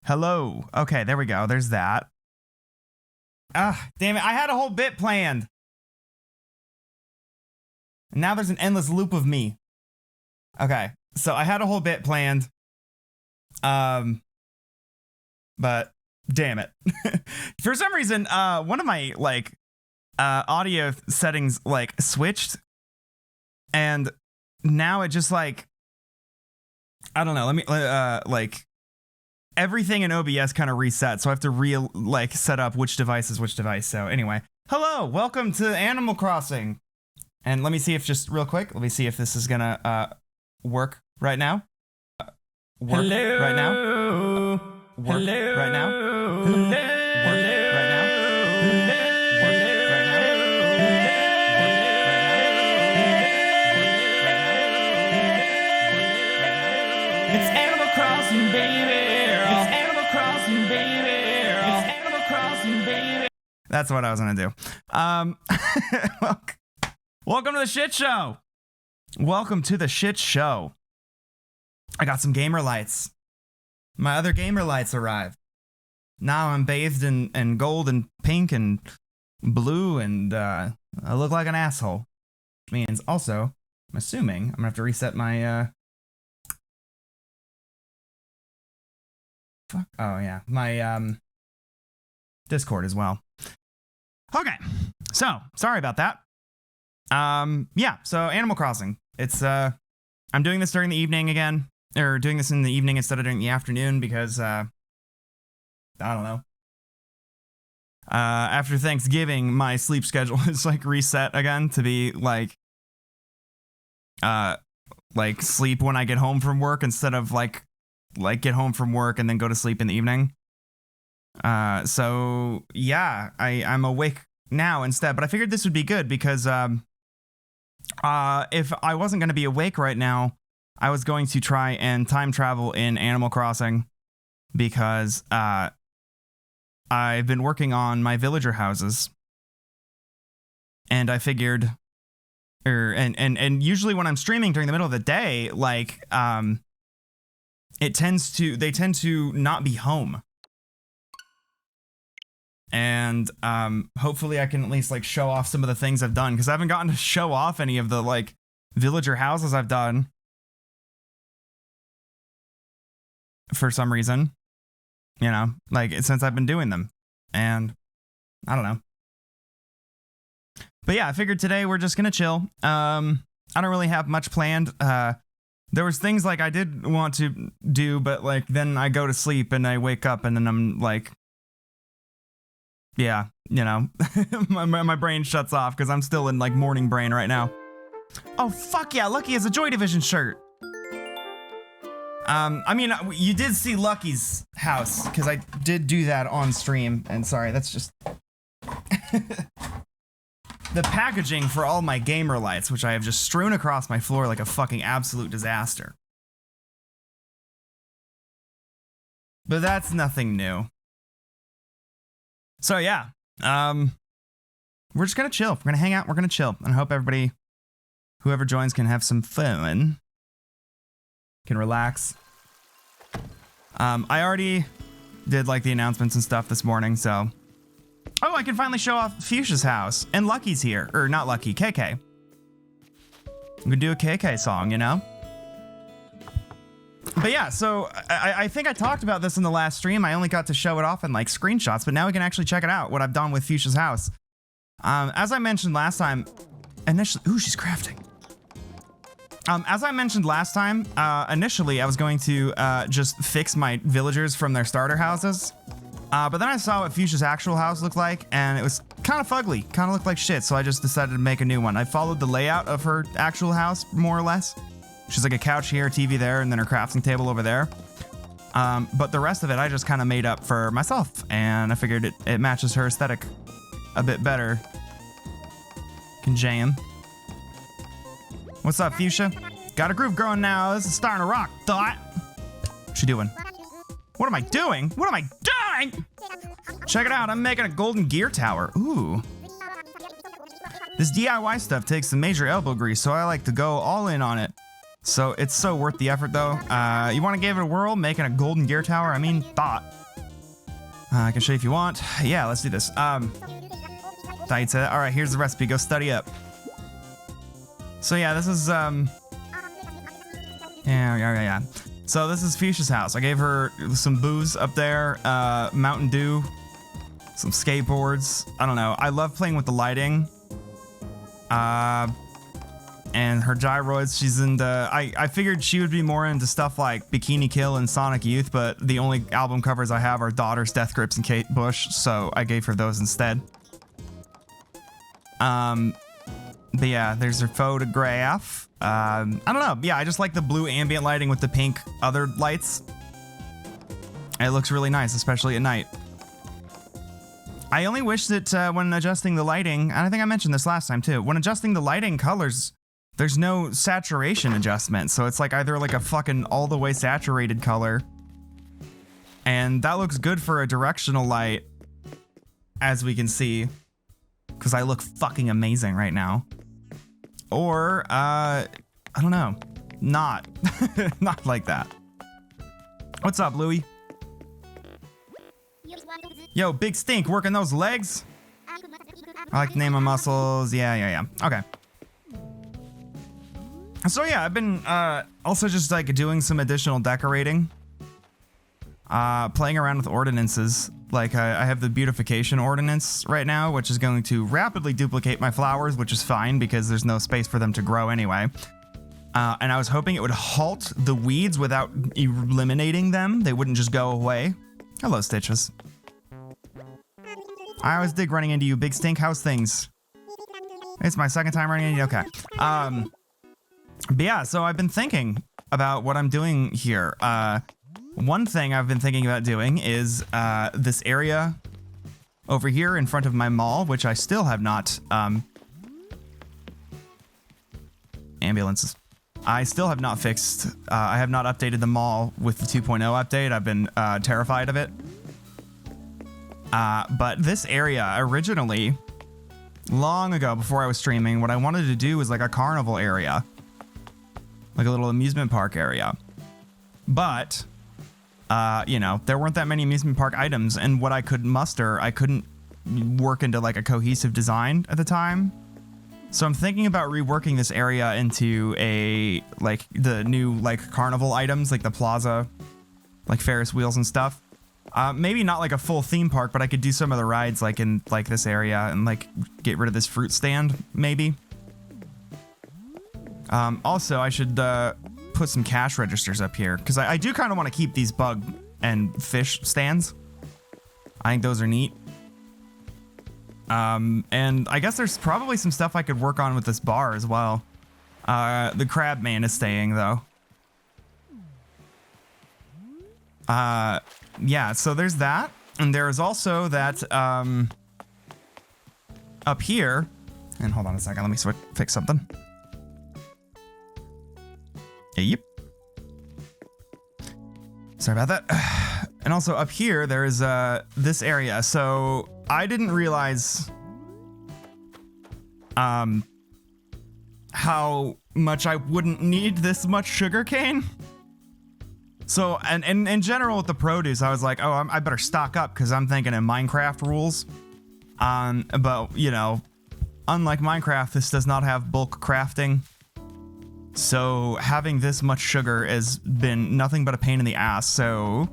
Hello. Okay, there we go. There's that. Ah, damn it. I had a whole bit planned. And now there's an endless loop of me. Okay, so I had a whole bit planned. But damn it. For some reason, one of my audio settings switched, and now it just I don't know. Let me everything in OBS kind of reset, so I have to set up which device is which device. So anyway, hello, welcome to Animal Crossing. And let me see if just real quick, let me see if this is gonna work right now. Work Hello. right now. Work Hello. right now. Hello. Work right now. It's Animal Crossing, baby. It's Animal Crossing, baby. It's Animal Crossing, baby. That's what I was gonna do. Welcome to the shit show. Welcome to the shit show. I got some gamer lights. My other gamer lights arrived. Now I'm bathed in gold and pink and blue, and I look like an asshole. Which means also, I'm assuming I'm gonna have to reset my fuck. Oh yeah, my Discord as well. Okay, so sorry about that. Yeah, so Animal Crossing. It's I'm doing this during the evening again, or doing this in the evening instead of during the afternoon because I don't know. After Thanksgiving, my sleep schedule is reset again to be sleep when I get home from work instead of get home from work and then go to sleep in the evening. So yeah, I'm awake now instead, but I figured this would be good because if I wasn't going to be awake right now, I was going to try and time travel in Animal Crossing because I've been working on my villager houses, and I figured, and usually when I'm streaming during the middle of the day, they tend to not be home. And hopefully I can at least show off some of the things I've done, because I haven't gotten to show off any of the villager houses I've done for some reason, you know, since I've been doing them, and I don't know. But yeah, I figured today we're just gonna chill. I don't really have much planned. There was things I did want to do, but then I go to sleep and I wake up and then I'm yeah, you know, my brain shuts off because I'm still in morning brain right now. Oh fuck yeah, Lucky has a Joy Division shirt. I mean, you did see Lucky's house because I did do that on stream, and sorry, that's just the packaging for all my gamer lights, which I have just strewn across my floor like a fucking absolute disaster. But that's nothing new. So yeah, we're just gonna chill. We're gonna hang out. We're gonna chill, and I hope everybody, whoever joins, can have some fun, can relax. I already did the announcements and stuff this morning, so oh, I can finally show off Fuchsia's house, and Lucky's here, or not Lucky, KK. I'm gonna do a KK song, you know. But yeah, so I think I talked about this in the last stream. I only got to show it off in screenshots, but now we can actually check it out, what I've done with Fuchsia's house. As I mentioned last time, initially, ooh, she's crafting. As I mentioned last time, initially I was going to just fix my villagers from their starter houses. But then I saw what Fuchsia's actual house looked like, and it was kind of fugly, kind of looked like shit, so I just decided to make a new one. I followed the layout of her actual house, more or less. She's a couch here, TV there, and then her crafting table over there. But the rest of it I just kind of made up for myself, and I figured it matches her aesthetic a bit better. Can jam. What's up, Fuchsia? Got a groove growing now. This is starting to rock, thought. What you doing? What am I doing? What am I doing? Check it out. I'm making a golden gear tower. Ooh. This DIY stuff takes some major elbow grease, so I like to go all in on it. So it's so worth the effort though. You want to give it a whirl, making a golden gear tower? I mean, thought. I can show you if you want. Yeah, let's do this. Thought you'd say that. All right, here's the recipe. Go study up. So yeah, this is yeah. So this is Fuchsia's house. I gave her some booze up there, Mountain Dew, some skateboards. I don't know. I love playing with the lighting. And her gyroids, she's into, I figured she would be more into stuff like Bikini Kill and Sonic Youth, but the only album covers I have are Daughters, Death Grips, and Kate Bush, so I gave her those instead. But yeah, there's her photograph. I don't know. Yeah, I just like the blue ambient lighting with the pink other lights. It looks really nice, especially at night. I only wish that when adjusting the lighting, and I think I mentioned this last time too, when adjusting the lighting colors, there's no saturation adjustment. So it's like either like a fucking all the way saturated color. And that looks good for a directional light, as we can see, because I look fucking amazing right now. Or, I don't know, not like that. What's up, Louie? Yo, Big Stink, working those legs? I like to name my muscles. Yeah. Okay. So yeah, I've been also just like doing some additional decorating. Playing around with ordinances. Like I have the beautification ordinance right now, which is going to rapidly duplicate my flowers, which is fine because there's no space for them to grow anyway. And I was hoping it would halt the weeds without eliminating them. They wouldn't just go away. Hello, Stitches. I always dig running into you, Big Stink. How's things? It's my second time running into you. Okay. But yeah, so I've been thinking about what I'm doing here. One thing I've been thinking about doing is this area over here in front of my mall, which I still have not... ambulances. I still have not fixed. I have not updated the mall with the 2.0 update. I've been terrified of it. But this area originally, long ago before I was streaming, what I wanted to do was like a carnival area. Like a little amusement park area. But, you know, there weren't that many amusement park items, and what I could muster, I couldn't work into like a cohesive design at the time. So I'm thinking about reworking this area into a, like, the new, like, carnival items, like the plaza, like Ferris wheels and stuff. Maybe not like a full theme park, but I could do some of the rides, like, in, like, this area and, like, get rid of this fruit stand, maybe. Also, I should, put some cash registers up here, because I do kind of want to keep these bug and fish stands. I think those are neat. And I guess there's probably some stuff I could work on with this bar as well. The crab man is staying though. Yeah, so there's that. And there's also that, up here, and hold on a second, let me fix something. Yep. Sorry about that. And also up here, there is, this area. So I didn't realize how much I wouldn't need this much sugarcane. So, and in general with the produce, I was like, oh, I better stock up because I'm thinking in Minecraft rules. But, you know, unlike Minecraft, this does not have bulk crafting. So having this much sugar has been nothing but a pain in the ass. So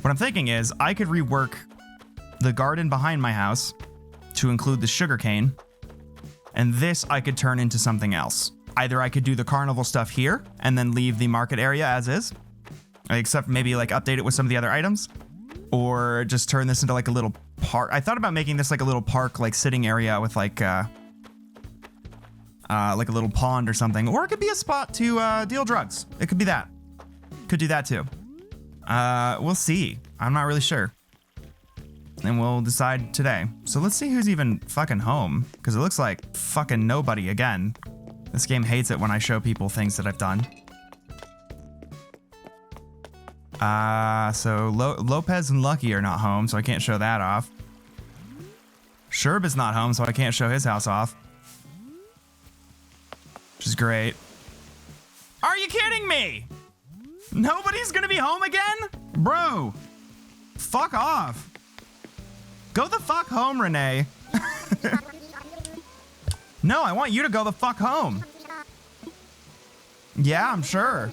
what I'm thinking is I could rework the garden behind my house to include the sugarcane, and this I could turn into something else. Either I could do the carnival stuff here and then leave the market area as is, except maybe like update it with some of the other items, or just turn this into like a little park. I thought about making this like a little park, like sitting area with like a little pond or something, or it could be a spot to deal drugs. It could be that. Could do that too. We'll see. I'm not really sure. And we'll decide today. So let's see who's even fucking home, because it looks like fucking nobody again. This game hates it when I show people things that I've done. So Lopez and Lucky are not home, so I can't show that off. Sherb is not home, so I can't show his house off. Which is great. Are you kidding Really? Nobody's gonna be home again? Bro, fuck off. Go the fuck home, Renee. No, I want you to go the fuck home. Yeah, I'm sure.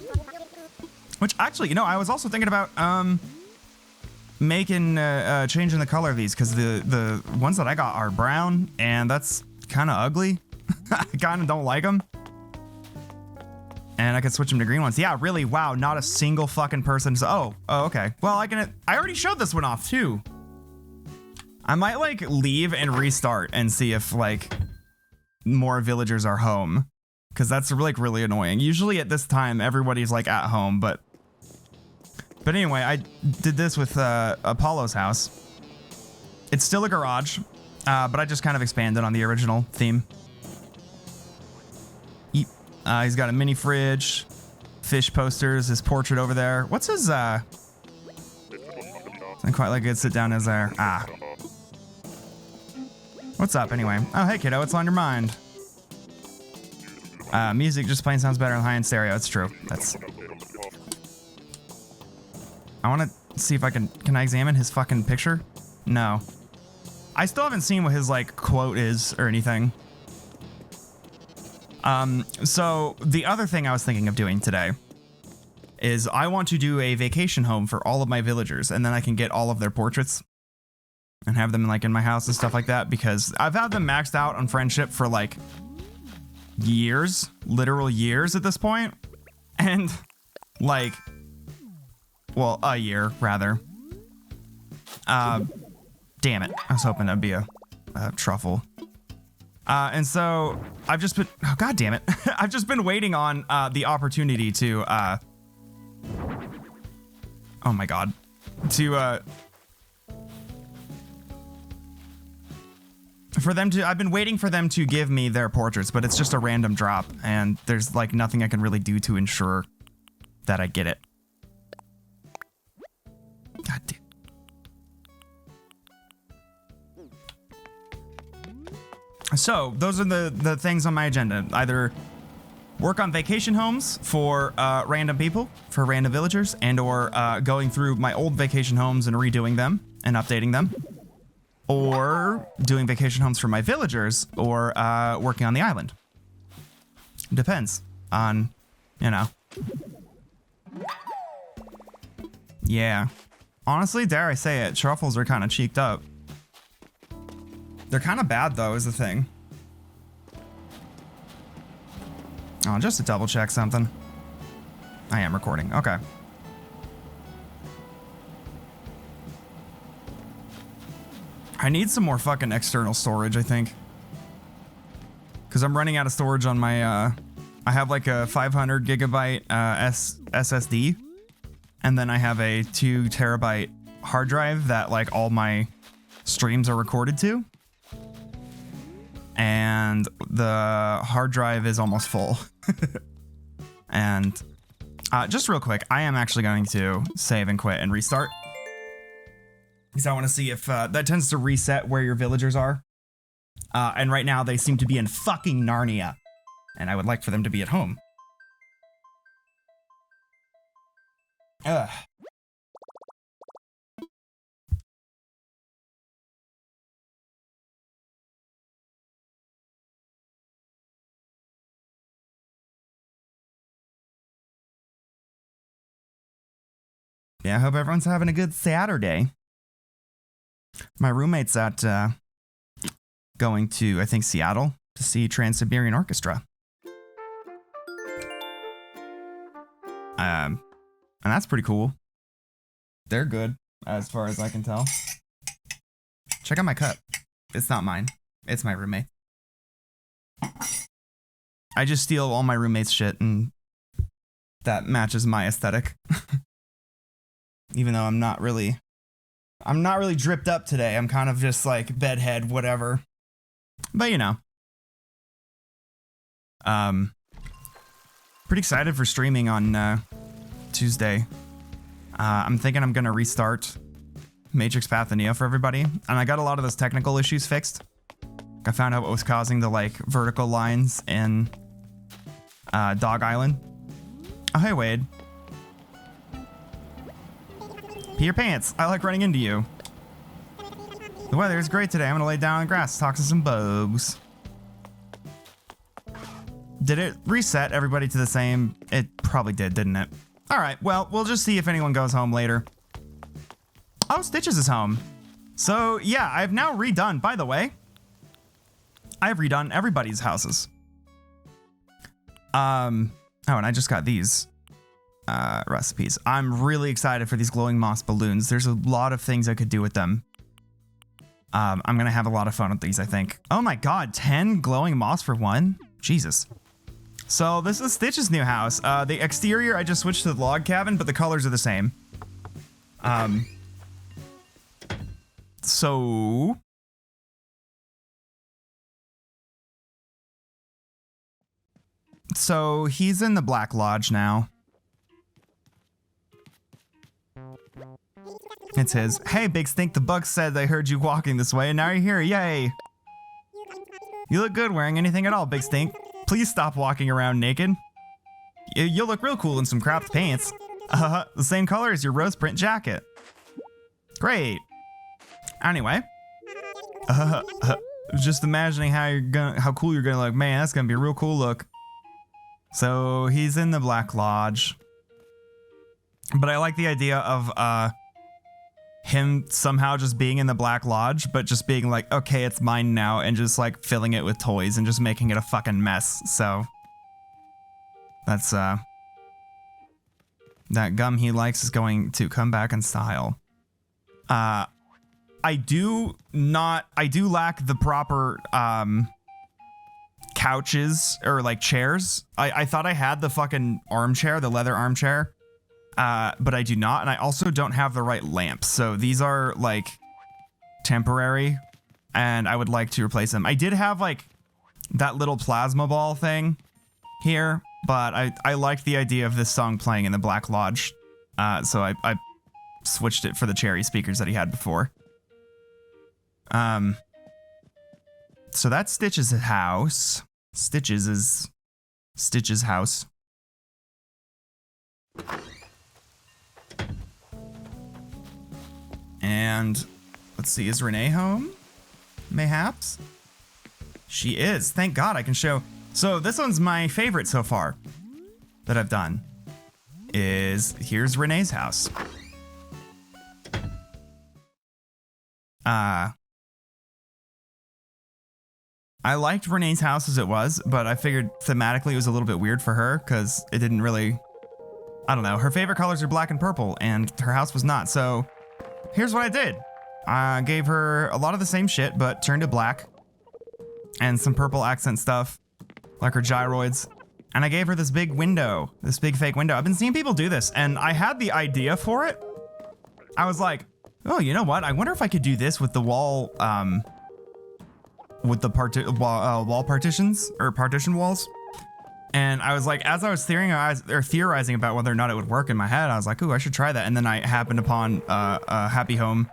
Which actually, you know, I was also thinking about changing the color of these, because the ones that I got are brown, and that's kind of ugly. I kind of don't like them. And I could switch them to green ones. Yeah, really, wow, not a single fucking person. Oh, okay. Well, I already showed this one off too. I might like leave and restart and see if like more villagers are home, because that's like really annoying. Usually at this time, everybody's like at home, but anyway, I did this with Apollo's house. It's still a garage, but I just kind of expanded on the original theme. He's got a mini fridge, fish posters, his portrait over there. What's his, doesn't quite like it sit down as there. Ah. What's up anyway? Oh, hey kiddo, what's on your mind? Music just plain sounds better in high-end stereo. It's true. I want to see if can I examine his fucking picture? No. I still haven't seen what his like quote is or anything. So the other thing I was thinking of doing today is I want to do a vacation home for all of my villagers, and then I can get all of their portraits and have them like in my house and stuff like that, because I've had them maxed out on friendship for like years, literal years at this point. And like, well, a year rather. Damn it. I was hoping that'd be a truffle. And so I've just been, oh god damn it. I've just been waiting on the opportunity to oh my god, to for them to, I've been waiting for them to give me their portraits, but it's just a random drop, and there's like nothing I can really do to ensure that I get it. God damn. So those are the things on my agenda. Either work on vacation homes for random people, for random villagers, and or going through my old vacation homes and redoing them and updating them, or doing vacation homes for my villagers, or working on the island. Depends on, you know. Yeah. Honestly, dare I say it, truffles are kind of cheeked up. They're kind of bad, though, is the thing. Oh, just to double check something. I am recording. Okay. I need some more fucking external storage, I think. Because I'm running out of storage on my, I have like a 500 gigabyte SSD. And then I have a 2 terabyte hard drive that like all my streams are recorded to. And the hard drive is almost full. And just real quick, I am actually going to save and quit and restart, because I want to see if that tends to reset where your villagers are. And right now they seem to be in fucking Narnia, and I would like for them to be at home. Ugh. Yeah, I hope everyone's having a good Saturday. My roommate's at going to, I think, Seattle to see Trans-Siberian Orchestra. And that's pretty cool. They're good, as far as I can tell. Check out my cup. It's not mine. It's my roommate. I just steal all my roommate's shit, and that matches my aesthetic. Even though I'm not really dripped up today. I'm kind of just like bedhead, whatever. But you know. Pretty excited for streaming on Tuesday. I'm thinking I'm gonna restart Matrix Path of Neo for everybody. And I got a lot of those technical issues fixed. I found out what was causing the like vertical lines in Dog Island. Oh, hey, Wade. Pee your pants. I like running into you. The weather is great today. I'm gonna lay down on the grass, talk to some bugs. Did it reset everybody to the same? It probably did, didn't it? All right, well, we'll just see if anyone goes home later. Oh, Stitches is home. So yeah, I've now redone, by the way, I've redone everybody's houses. Oh, and I just got these recipes. I'm really excited for these glowing moss balloons. There's a lot of things I could do with them. I'm gonna have a lot of fun with these, I think. Oh my god, 10 glowing moss for one? Jesus. So this is Stitch's new house. The exterior, I just switched to the log cabin, but the colors are the same. So he's in the Black Lodge now. It's his. Hey, Big Stink, the bugs said they heard you walking this way, and now you're here. Yay. You look good wearing anything at all, Big Stink. Please stop walking around naked. You'll look real cool in some cropped pants. The same color as your rose print jacket. Great. Anyway. Just imagining how cool you're gonna look. Man, that's gonna be a real cool look. So he's in the Black Lodge. But I like the idea of him somehow just being in the Black Lodge, but just being like, okay, it's mine now, and just like filling it with toys and just making it a fucking mess. So that's that gum he likes is going to come back in style. I do lack the proper couches or like chairs. I thought I had the fucking armchair, the leather armchair. But I do not, and I also don't have the right lamps. So these are like temporary, and I would like to replace them. I did have like that little plasma ball thing here, but I liked the idea of this song playing in the Black Lodge. So I switched it for the cherry speakers that he had before. So that's Stitch's house. Stitch's house. And let's see, is Renee home? Mayhaps? She is. Thank God I can show. So this one's my favorite so far that I've done. Here's Renee's house. I liked Renee's house as it was, but I figured thematically it was a little bit weird for her because it didn't really, I don't know. Her favorite colors are black and purple, and her house was not. So here's what I did. I gave her a lot of the same shit, but turned it black and some purple accent stuff, like her gyroids. And I gave her this big window, this big fake window. I've been seeing people do this, and I had the idea for it. I was like, oh, you know what? I wonder if I could do this with the wall, with the wall partitions or partition walls. And I was like, as I was theorizing about whether or not it would work in my head, I was like, ooh, I should try that. And then I happened upon a Happy Home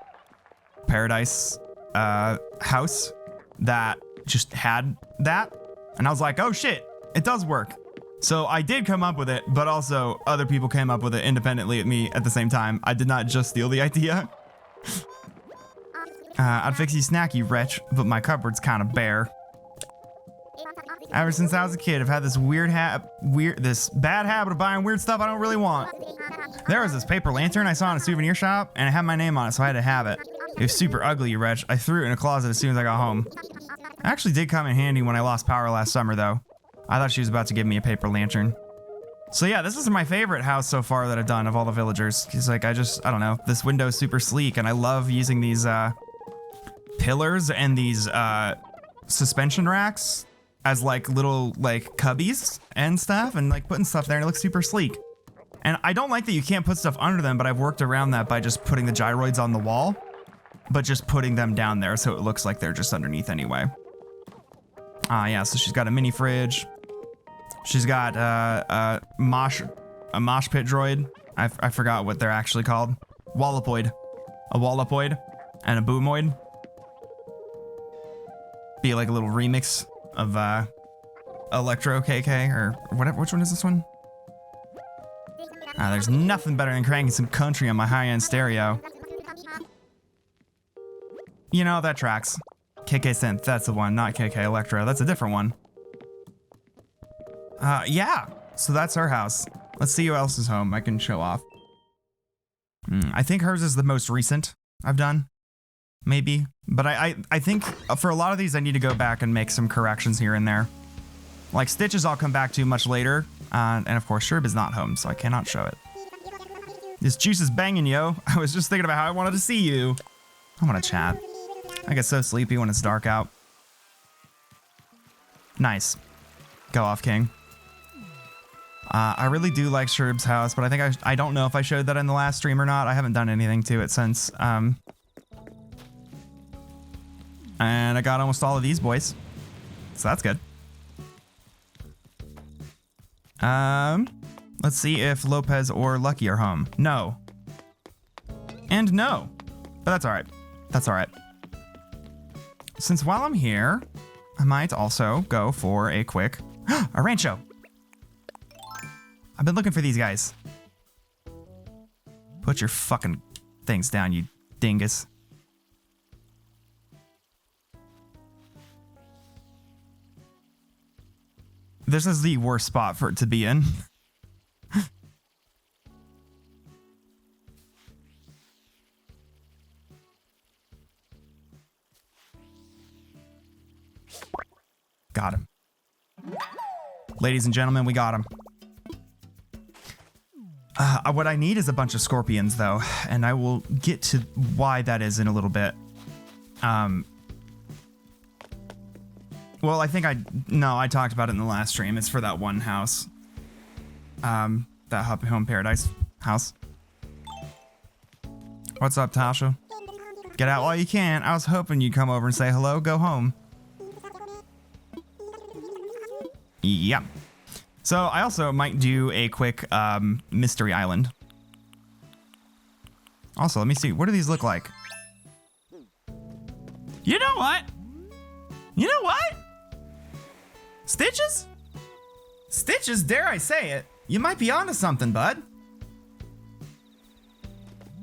Paradise house that just had that. And I was like, oh shit, it does work. So I did come up with it, but also other people came up with it independently at me at the same time. I did not just steal the idea. I'd fix you snack, you wretch, but my cupboard's kind of bare. Ever since I was a kid, I've had this this bad habit of buying weird stuff I don't really want. There was this paper lantern I saw in a souvenir shop, and it had my name on it, so I had to have it. It was super ugly, you wretch. I threw it in a closet as soon as I got home. It actually did come in handy when I lost power last summer, though. I thought she was about to give me a paper lantern. So yeah, this is my favorite house so far that I've done of all the villagers. Because like, I don't know, this window is super sleek, and I love using these pillars and these suspension racks as like little like cubbies and stuff, and like putting stuff there, and it looks super sleek. And I don't like that you can't put stuff under them, but I've worked around that by just putting the gyroids on the wall, but just putting them down there so it looks like they're just underneath anyway. Yeah, so she's got a mini fridge. She's got a mosh pit droid. I forgot what they're actually called. Wallopoid. A Wallopoid and a Boomoid. Be like a little remix of Electro KK or whatever. Which one is this one? There's nothing better than cranking some country on my high-end stereo. You know, that tracks. KK Synth, that's the one, not KK Electro. That's a different one. Yeah. So that's her house. Let's see who else is home I can show off. I think hers is the most recent I've done. Maybe. But I think for a lot of these, I need to go back and make some corrections here and there. Like Stitches I'll come back to much later. And of course, Sherb is not home, so I cannot show it. This juice is banging, yo. I was just thinking about how I wanted to see you. I want to chat. I get so sleepy when it's dark out. Nice. Go off, King. I really do like Sherb's house, but I think I don't know if I showed that in the last stream or not. I haven't done anything to it since. And I got almost all of these boys. So that's good. Let's see if Lopez or Lucky are home. No. And no. But that's all right. That's all right. Since while I'm here, I might also go for a quick... a rancho! I've been looking for these guys. Put your fucking things down, you dingus. This is the worst spot for it to be in. Got him. Ladies and gentlemen, we got him. What I need is a bunch of scorpions, though, and I will get to why that is in a little bit. Well, I think I talked about it in the last stream. It's for that one house. That Happy Home Paradise house. What's up, Tasha? Get out while you can. I was hoping you'd come over and say hello, go home. Yep. So I also might do a quick Mystery Island. Also, let me see. What do these look like? You know what? You know what? Stitches? Stitches, dare I say it. You might be onto something, bud.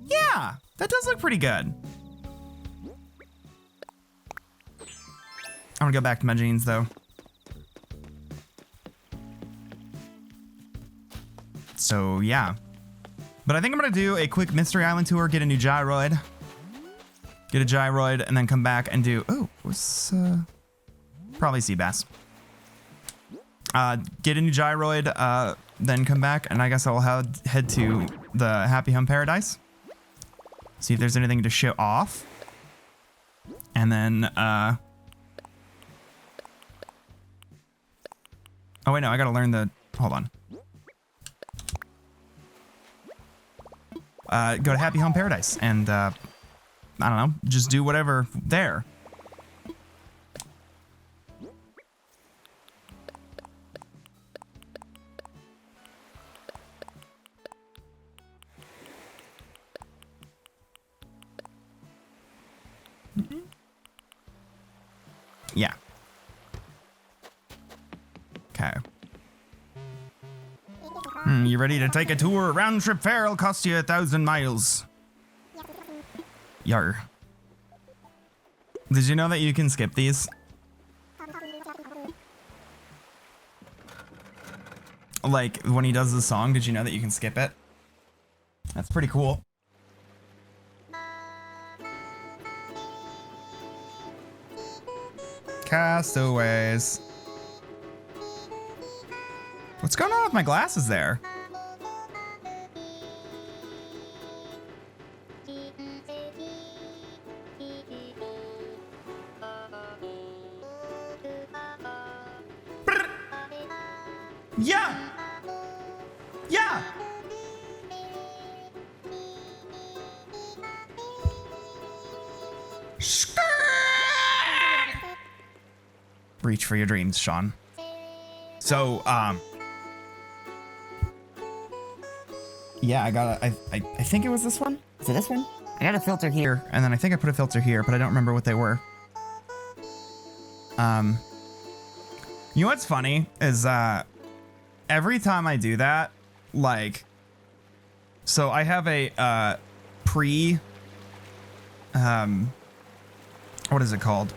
Yeah, that does look pretty good. I'm gonna go back to my jeans, though. So, yeah. But I think I'm gonna do a quick Mystery Island tour, get a new gyroid. Get a gyroid, and then come back and do... Oh, what's... probably sea bass. Get a new gyroid, then come back, and I guess I'll head to the Happy Home Paradise. See if there's anything to show off. And then, oh wait, no, I gotta learn the... Hold on. Go to Happy Home Paradise, and, I don't know, just do whatever there. Yeah. Okay. You ready to take a tour? Round trip fare will cost you 1,000 miles. Yar. Did you know that you can skip these? Like, when he does the song, did you know that you can skip it? That's pretty cool. Castaways. What's going on with my glasses there? Yeah! Yeah! Reach for your dreams, Sean. So, yeah, I think it was this one. Is it this one? I got a filter here, and then I think I put a filter here, but I don't remember what they were. You know what's funny is, every time I do that, like, So I have a pre what is it called?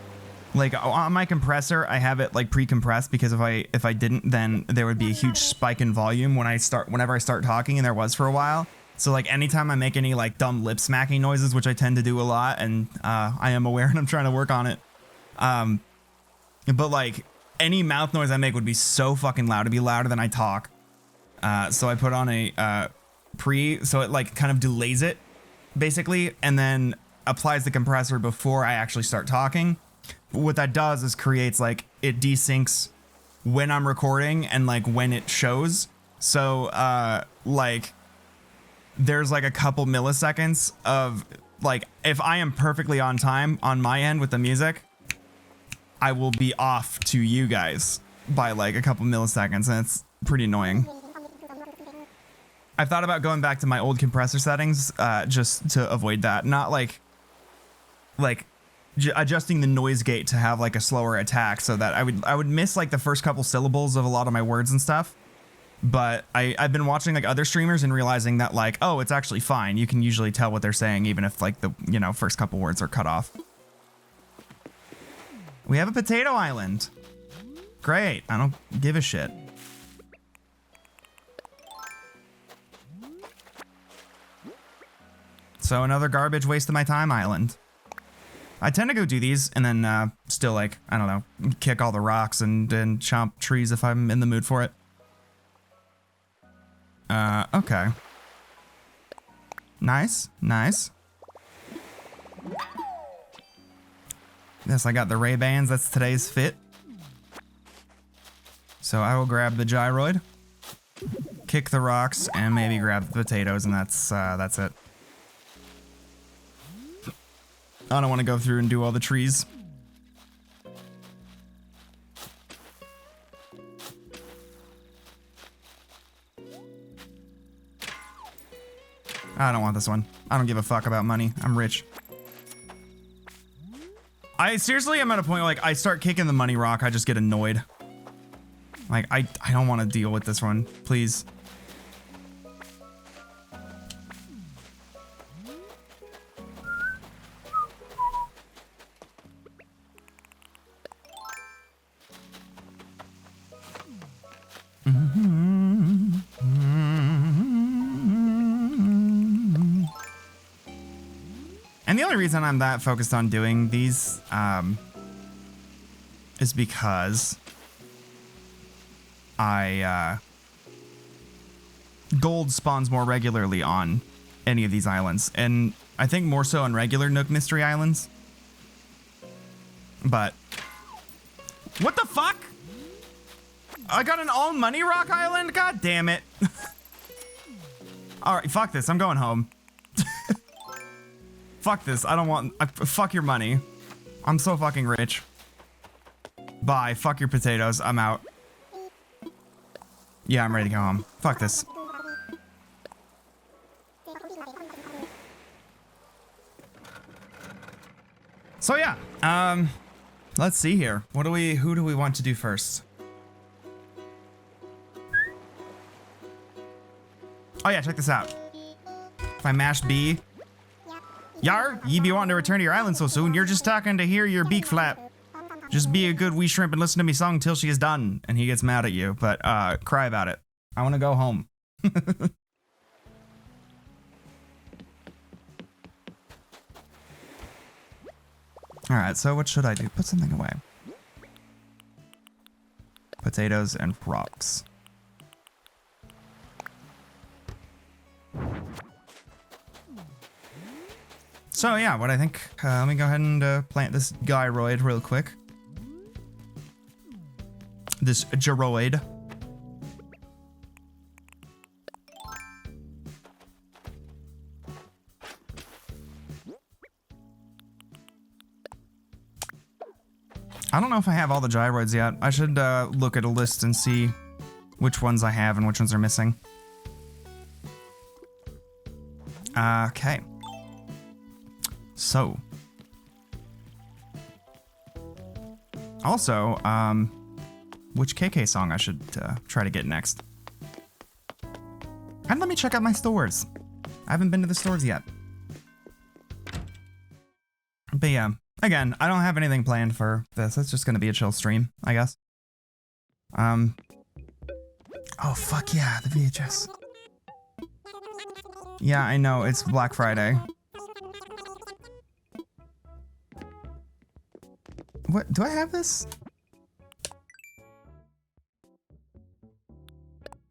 Like on my compressor, I have it like pre-compressed because if I didn't, then there would be a huge spike in volume whenever I start talking, and there was for a while. So like anytime I make any like dumb lip smacking noises, which I tend to do a lot, and I am aware and I'm trying to work on it. But like any mouth noise I make would be so fucking loud. It'd be louder than I talk. So I put on a pre, so it like kind of delays it basically, and then applies the compressor before I actually start talking. What that does is creates like it desyncs when I'm recording and like when it shows. So like there's like a couple milliseconds of like if I am perfectly on time on my end with the music, I will be off to you guys by like a couple milliseconds, and it's pretty annoying. I've thought about going back to my old compressor settings just to avoid that. Not like adjusting the noise gate to have like a slower attack so that I would miss like the first couple syllables of a lot of my words and stuff. But I've been watching like other streamers and realizing that like, oh, it's actually fine. You can usually tell what they're saying even if like the, you know, first couple words are cut off. We have a potato island. Great. I don't give a shit. So another garbage waste of my time island. I tend to go do these and then still like, I don't know, kick all the rocks and chomp trees if I'm in the mood for it. Okay. Nice, nice. Yes, I got the Ray-Bans. That's today's fit. So I will grab the gyroid, kick the rocks, and maybe grab the potatoes, and that's it. I don't want to go through and do all the trees. I don't want this one. I don't give a fuck about money. I'm rich. I seriously am at a point where, like, I start kicking the money rock, I just get annoyed. Like, I don't want to deal with this one. Please. And the only reason I'm that focused on doing these is because gold spawns more regularly on any of these islands, and I think more so on regular Nook Mystery Islands. But what the fuck? I got an all money rock island? God damn it. All right, fuck this. I'm going home. Fuck this. I don't want... fuck your money. I'm so fucking rich. Bye. Fuck your potatoes. I'm out. Yeah, I'm ready to go home. Fuck this. So yeah, let's see here. Who do we want to do first? Oh yeah, check this out. If I mash B. Yar, ye be wanting to return to your island so soon. You're just talking to hear your beak flap. Just be a good wee shrimp and listen to me song till she is done. And he gets mad at you, but cry about it. I want to go home. All right, so what should I do? Put something away. Potatoes and rocks. So yeah, what I think, let me go ahead and plant this gyroid real quick. This gyroid. I don't know if I have all the gyroids yet. I should look at a list and see which ones I have and which ones are missing. Okay. So. Also, which KK song I should try to get next. And let me check out my stores. I haven't been to the stores yet. But yeah, again, I don't have anything planned for this. It's just gonna be a chill stream, I guess. Oh fuck yeah, the VHS. Yeah, I know, it's Black Friday. What, do I have this?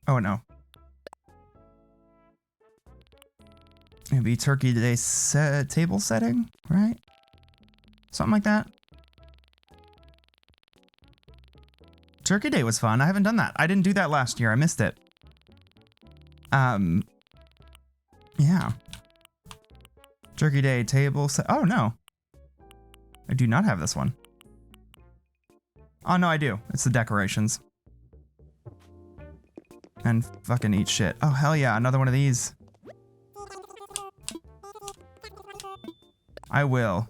Oh no. It'd be Turkey Day table setting, right? Something like that. Turkey Day was fun. I haven't done that. I didn't do that last year. I missed it. Yeah. Turkey Day table set. Oh no. I do not have this one. Oh no, I do. It's the decorations. And fucking eat shit. Oh hell yeah, another one of these. I will.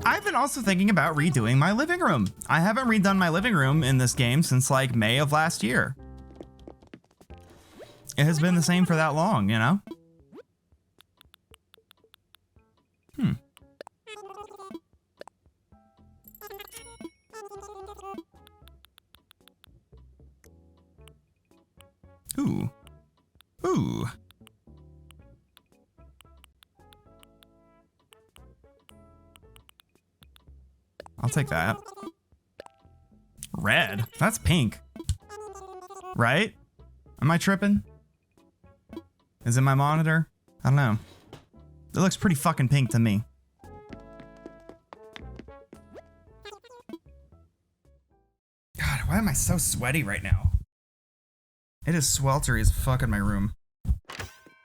I've been also thinking about redoing my living room. I haven't redone my living room in this game since like May of last year. It has been the same for that long, you know? Ooh. Ooh. I'll take that. Red? That's pink. Right? Am I tripping? Is it my monitor? I don't know. It looks pretty fucking pink to me. God, why am I so sweaty right now? It is sweltery as fuck in my room.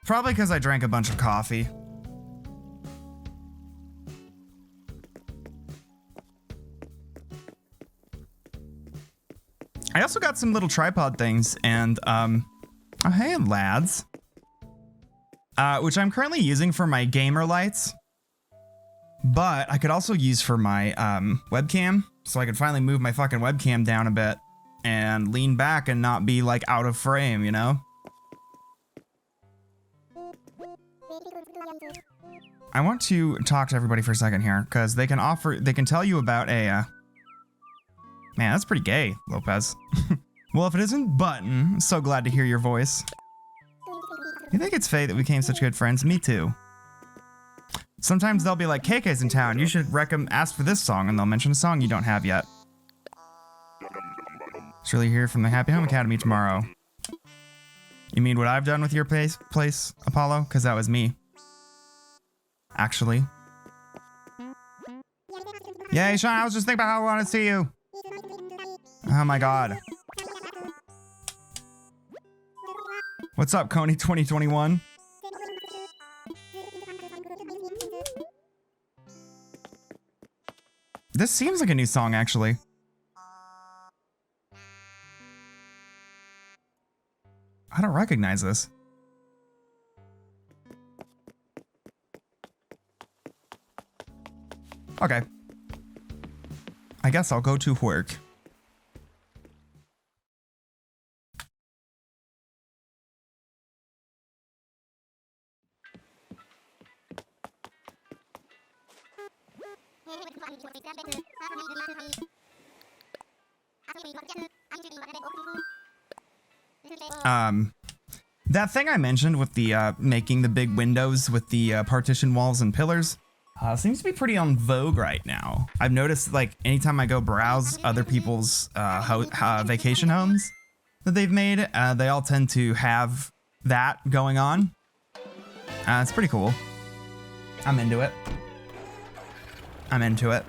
Probably because I drank a bunch of coffee. I also got some little tripod things and, oh hey lads. Which I'm currently using for my gamer lights. But I could also use for my, webcam. So I could finally move my fucking webcam down a bit and lean back and not be like out of frame, you know? I want to talk to everybody for a second here, because they can tell you about a, man, that's pretty gay, Lopez. Well, if it isn't Button, so glad to hear your voice. You think it's fate that we became such good friends? Me too. Sometimes they'll be like, KK's in town, you should ask for this song, and they'll mention a song you don't have yet. It's really here from the Happy Home Academy tomorrow. You mean what I've done with your place, Apollo? Because that was me. Actually. Yay, Sean, I was just thinking about how I want to see you. Oh my god. What's up, Coney 2021? This seems like a new song, actually. I don't recognize this. Okay. I guess I'll go to work. That thing I mentioned with the making the big windows with the partition walls and pillars seems to be pretty on vogue right now. I've noticed, like, anytime I go browse other people's vacation homes that they've made, they all tend to have that going on. It's pretty cool. I'm into it. I'm into it.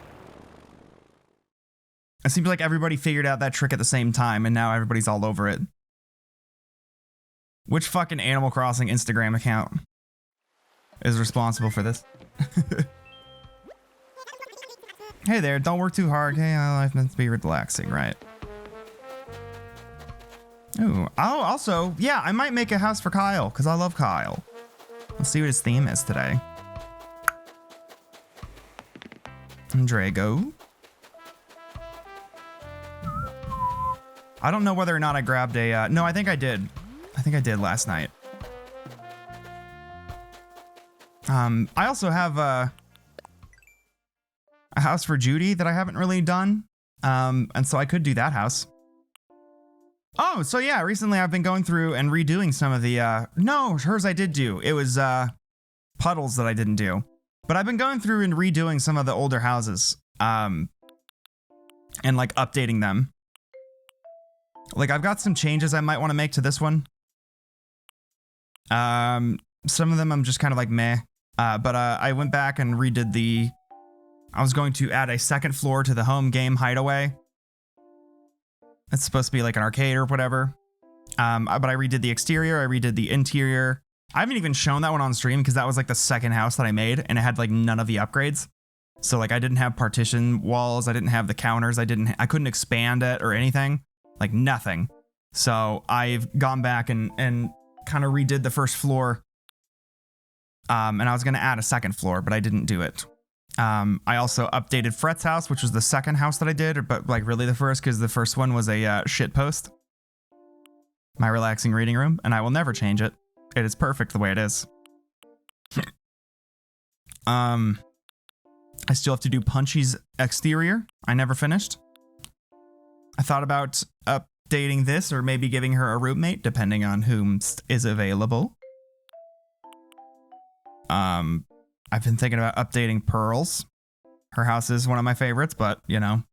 It seems like everybody figured out that trick at the same time, and now everybody's all over it. Which fucking Animal Crossing Instagram account is responsible for this? Hey there, don't work too hard. Hey, life meant to be relaxing, right? Ooh. Oh, also, yeah, I might make a house for Kyle, because I love Kyle. Let's see what his theme is today. Drago. I don't know whether or not I grabbed a... no, I think I did. I think I did last night. I also have a house for Judy that I haven't really done. And so I could do that house. Oh, so yeah, recently I've been going through and redoing some of the, no, hers I did do. It was, Puddles that I didn't do. But I've been going through and redoing some of the older houses, and like updating them. Like I've got some changes I might want to make to this one. Some of them I'm just kind of like meh. But I went back and redid I was going to add a second floor to the home game hideaway. It's supposed to be like an arcade or whatever. But I redid the exterior, I redid the interior. I haven't even shown that one on stream because that was like the second house that I made and it had like none of the upgrades. So like I didn't have partition walls, I didn't have the counters, I couldn't expand it or anything. Like nothing. So I've gone back and kind of redid the first floor. And I was gonna add a second floor, but I didn't do it. I also updated Fret's house, which was the second house that I did, but like really the first, because the first one was a shit post. My relaxing reading room, and I will never change it. It is perfect the way it is. I still have to do Punchy's exterior. I never finished. I thought about updating this or maybe giving her a roommate, depending on whom is available. I've been thinking about updating Pearl's. Her house is one of my favorites, but, you know.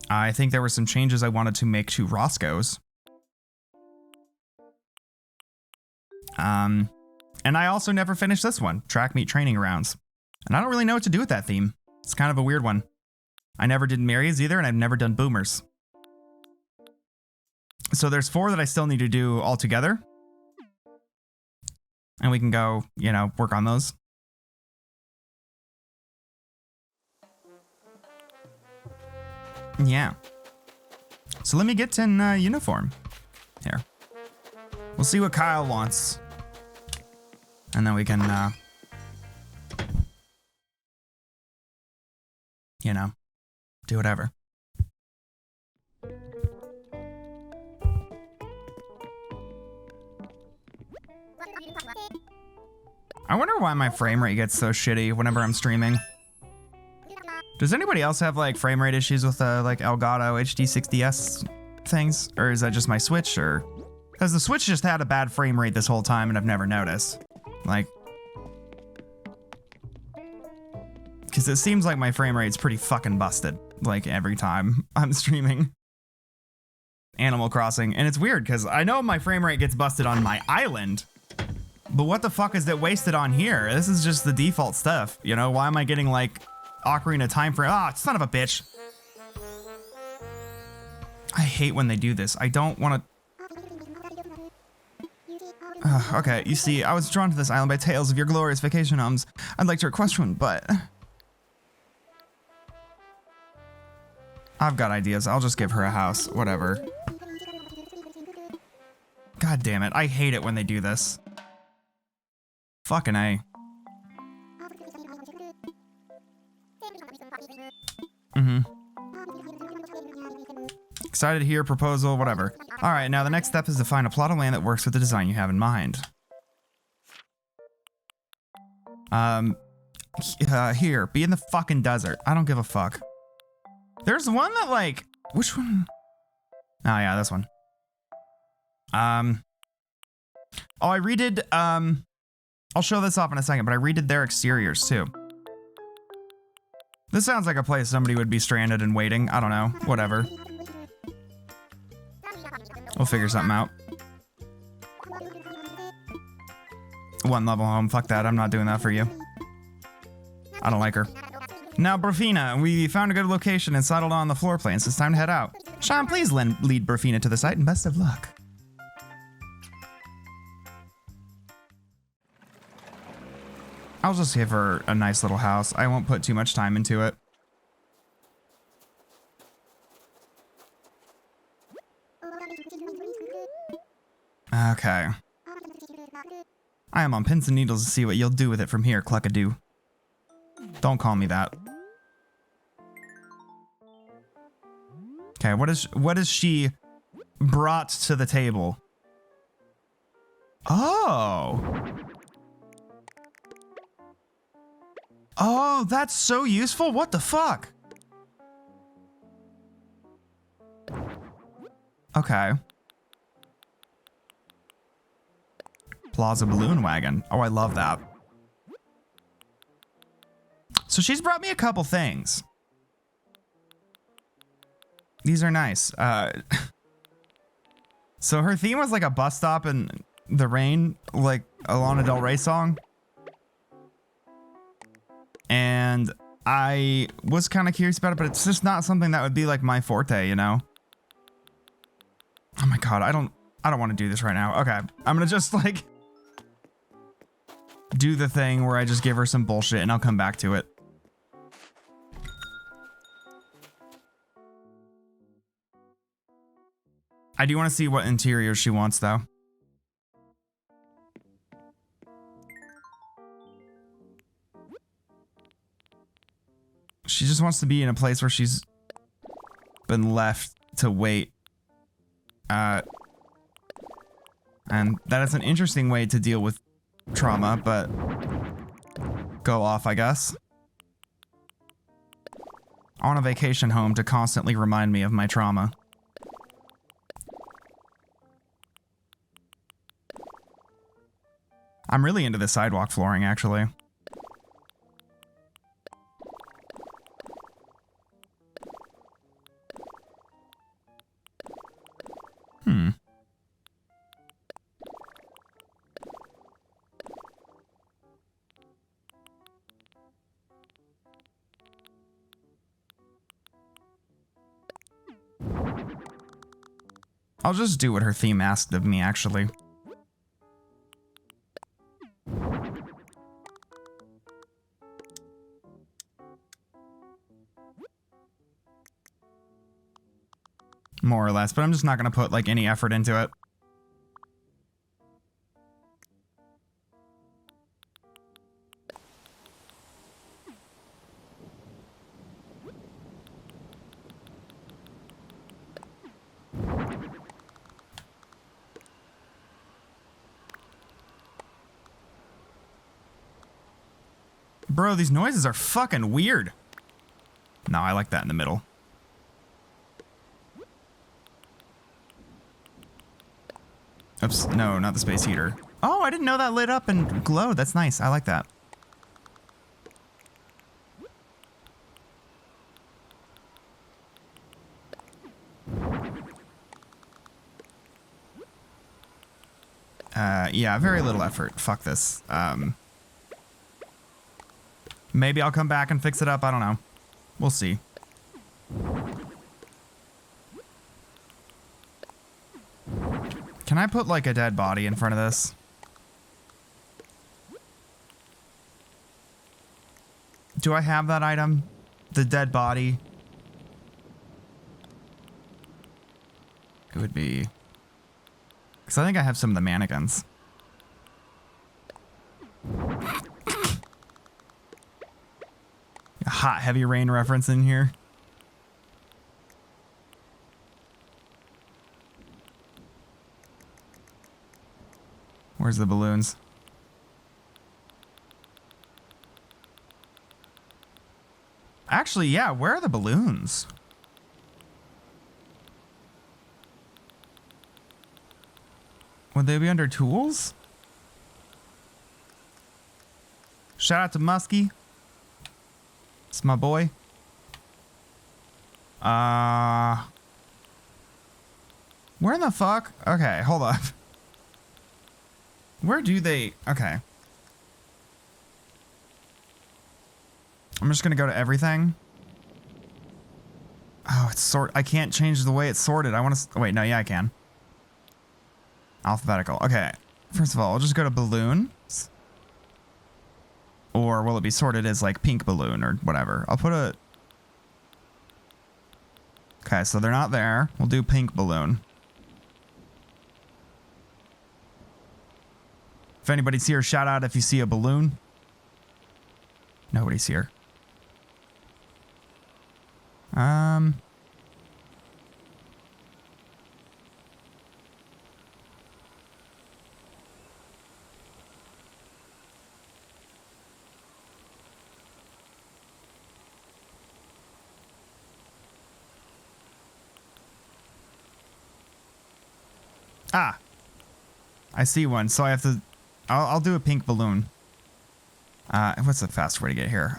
I think there were some changes I wanted to make to Roscoe's. And I also never finished this one, Track Meet Training Rounds. And I don't really know what to do with that theme. It's kind of a weird one. I never did Mary's either, and I've never done Boomers. So there's 4 that I still need to do all together. And we can go, you know, work on those. Yeah. So let me get in uniform. Here. We'll see what Kyle wants. And then we can, you know, do whatever. I wonder why my frame rate gets so shitty whenever I'm streaming. Does anybody else have like frame rate issues with like Elgato HD60S things? Or is that just my Switch? Or because the Switch just had a bad frame rate this whole time and I've never noticed. Like, because it seems like my frame rate's pretty fucking busted like every time I'm streaming Animal Crossing. And it's weird because I know my frame rate gets busted on my island. But what the fuck is it wasted on here? This is just the default stuff, you know? Why am I getting like Ocarina of Time frame? Ah, son of a bitch. I hate when they do this. I don't want to. Okay, you see, I was drawn to this island by tales of your glorious vacation homes. I'd like to request one, but I've got ideas. I'll just give her a house, whatever. God damn it, I hate it when they do this. Fucking A. Excited to hear a proposal, whatever. Alright, now the next step is to find a plot of land that works with the design you have in mind. Here, be in the fucking desert. I don't give a fuck. There's one that like, which one? Oh yeah, this one. Oh, I redid, I'll show this off in a second, but I redid their exteriors too. This sounds like a place somebody would be stranded and waiting. I don't know, whatever. We'll figure something out. One level home, fuck that, I'm not doing that for you. I don't like her. Now, Brafina, we found a good location and settled on the floor plans. It's time to head out. Sean, please lead Brafina to the site and best of luck. I'll just give her a nice little house. I won't put too much time into it. Okay. I am on pins and needles to see what you'll do with it from here, Cluckadoo. Don't call me that. Okay, what is she brought to the table? Oh! Oh, that's so useful. What the fuck? Okay. Plaza Balloon Wagon. Oh, I love that. So she's brought me a couple things. These are nice. So her theme was like a bus stop in the rain, like a Lana Del Rey song. And I was kind of curious about it, but it's just not something that would be like my forte, you know? Oh my God, I don't want to do this right now. Okay, I'm gonna just like do the thing where I just give her some bullshit and I'll come back to it. I do want to see what interior she wants though. She just wants to be in a place where she's been left to wait. And that is an interesting way to deal with trauma, but go off, I guess. I want a vacation home to constantly remind me of my trauma. I'm really into the sidewalk flooring, actually. I'll just do what her theme asked of me, actually. More or less, but I'm just not gonna put like any effort into it. Bro, these noises are fucking weird. No, I like that in the middle. Oops, no, not the space heater. Oh, I didn't know that lit up and glowed. That's nice. I like that. Yeah, very little effort. Fuck this. Maybe I'll come back and fix it up. I don't know. We'll see. Can I put like a dead body in front of this? Do I have that item? The dead body? It would be... Because I think I have some of the mannequins. A hot Heavy Rain reference in here. Where's the balloons? Actually, yeah, where are the balloons? Would they be under tools? Shout out to Muskie. It's my boy. Where in the fuck? Okay, hold up. Where do they... Okay. I'm just gonna go to everything. Oh, it's sort... I can't change the way it's sorted. I want to... Wait, no, yeah, I can. Alphabetical. Okay. First of all, I'll just go to balloons. Or will it be sorted as like pink balloon or whatever? I'll put a... Okay, so they're not there. We'll do pink balloon. If anybody's here, shout out if you see a balloon. Nobody's here. Ah, I see one. So I have to, I'll do a pink balloon. What's the fast way to get here?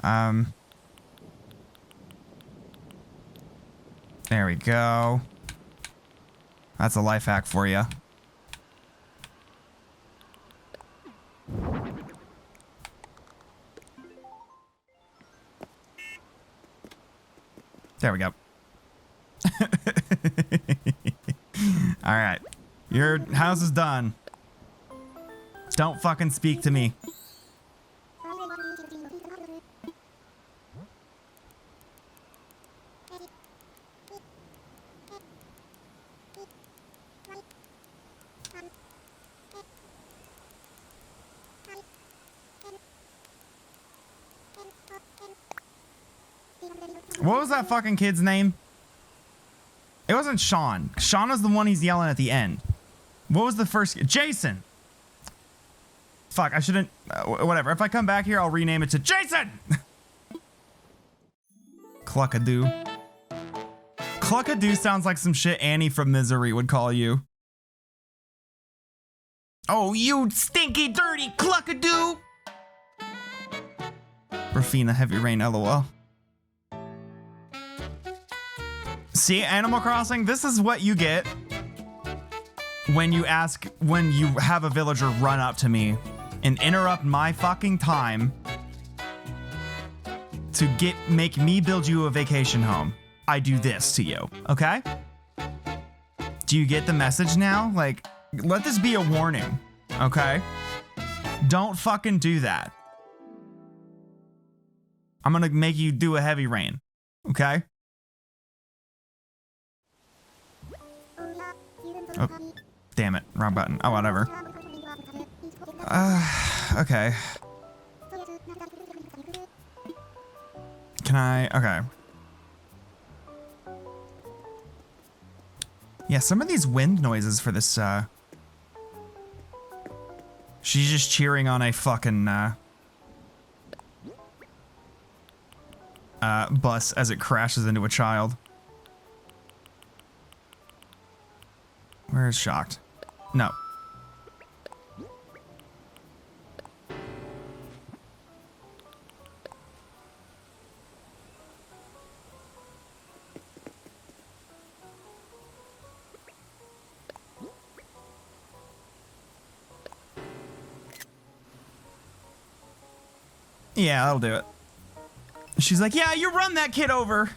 There we go. That's a life hack for you. There we go. All right. Your house is done. Don't fucking speak to me. What was that fucking kid's name? It wasn't Sean. Sean was the one he's yelling at the end. What was the first? Jason. Fuck, I shouldn't. Whatever. If I come back here, I'll rename it to Jason. Cluckadoo. Cluckadoo sounds like some shit Annie from Misery would call you. Oh, you stinky, dirty cluckadoo. Rafina, heavy rain, lol. See, Animal Crossing, this is what you get when you have a villager run up to me and interrupt my fucking time to make me build you a vacation home. I do this to you, okay? Do you get the message now? Like, let this be a warning, okay? Don't fucking do that. I'm gonna make you do a heavy rain, okay? Oh, damn it. Wrong button. Oh, whatever. Okay. Can I? Okay. Yeah, some of these wind noises for this, she's just cheering on a fucking, bus as it crashes into a child. Where is Shocked? No. Yeah, that'll do it. She's like, yeah, you run that kid over.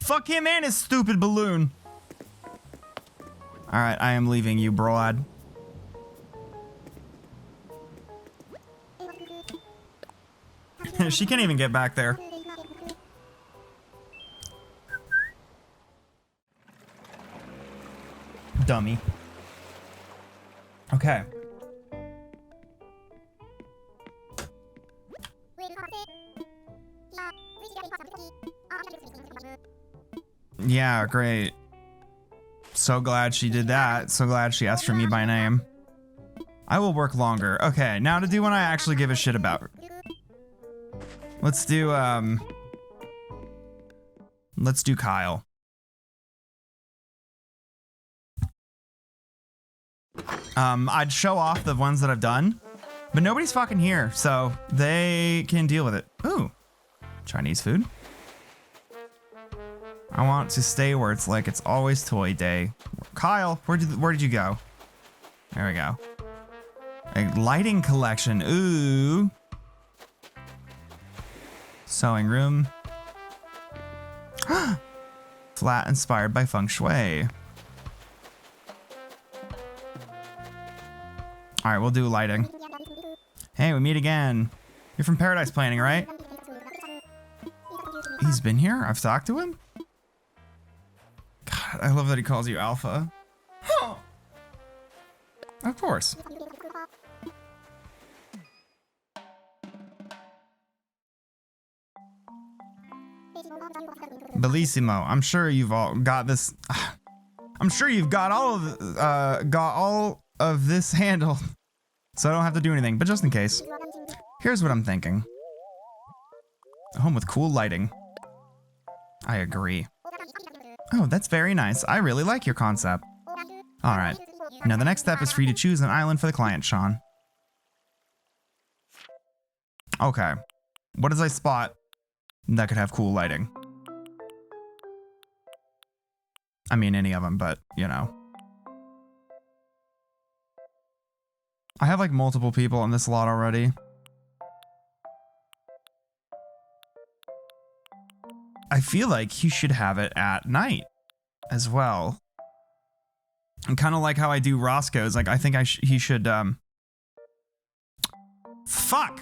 Fuck him and his stupid balloon. All right, I am leaving you, broad. She can't even get back there. Dummy. Okay. Yeah, great. So glad she did that. So glad she asked for me by name. I will work longer. Okay, now to do one I actually give a shit about. Let's do Kyle. I'd show off the ones that I've done, but nobody's fucking here, so they can deal with it. Ooh, Chinese food. I want to stay where it's like it's always toy day. Kyle, where did you go? There we go. A lighting collection. Ooh. Sewing room. Flat inspired by feng shui. All right, we'll do lighting. Hey, we meet again. You're from Paradise Planning, right? He's been here? I've talked to him? God, I love that he calls you Alpha. Huh. Of course. Bellissimo. I'm sure you've all got this. I'm sure you've got all of this handled, so I don't have to do anything. But just in case, here's what I'm thinking. A home with cool lighting. I agree. Oh, that's very nice. I really like your concept. All right. Now the next step is for you to choose an island for the client, Sean. Okay. What does I spot that could have cool lighting? I mean, any of them, but, you know. I have, like, multiple people on this lot already. I feel like he should have it at night as well. And kind of like how I do Roscoe's. Like, I think he should, Fuck!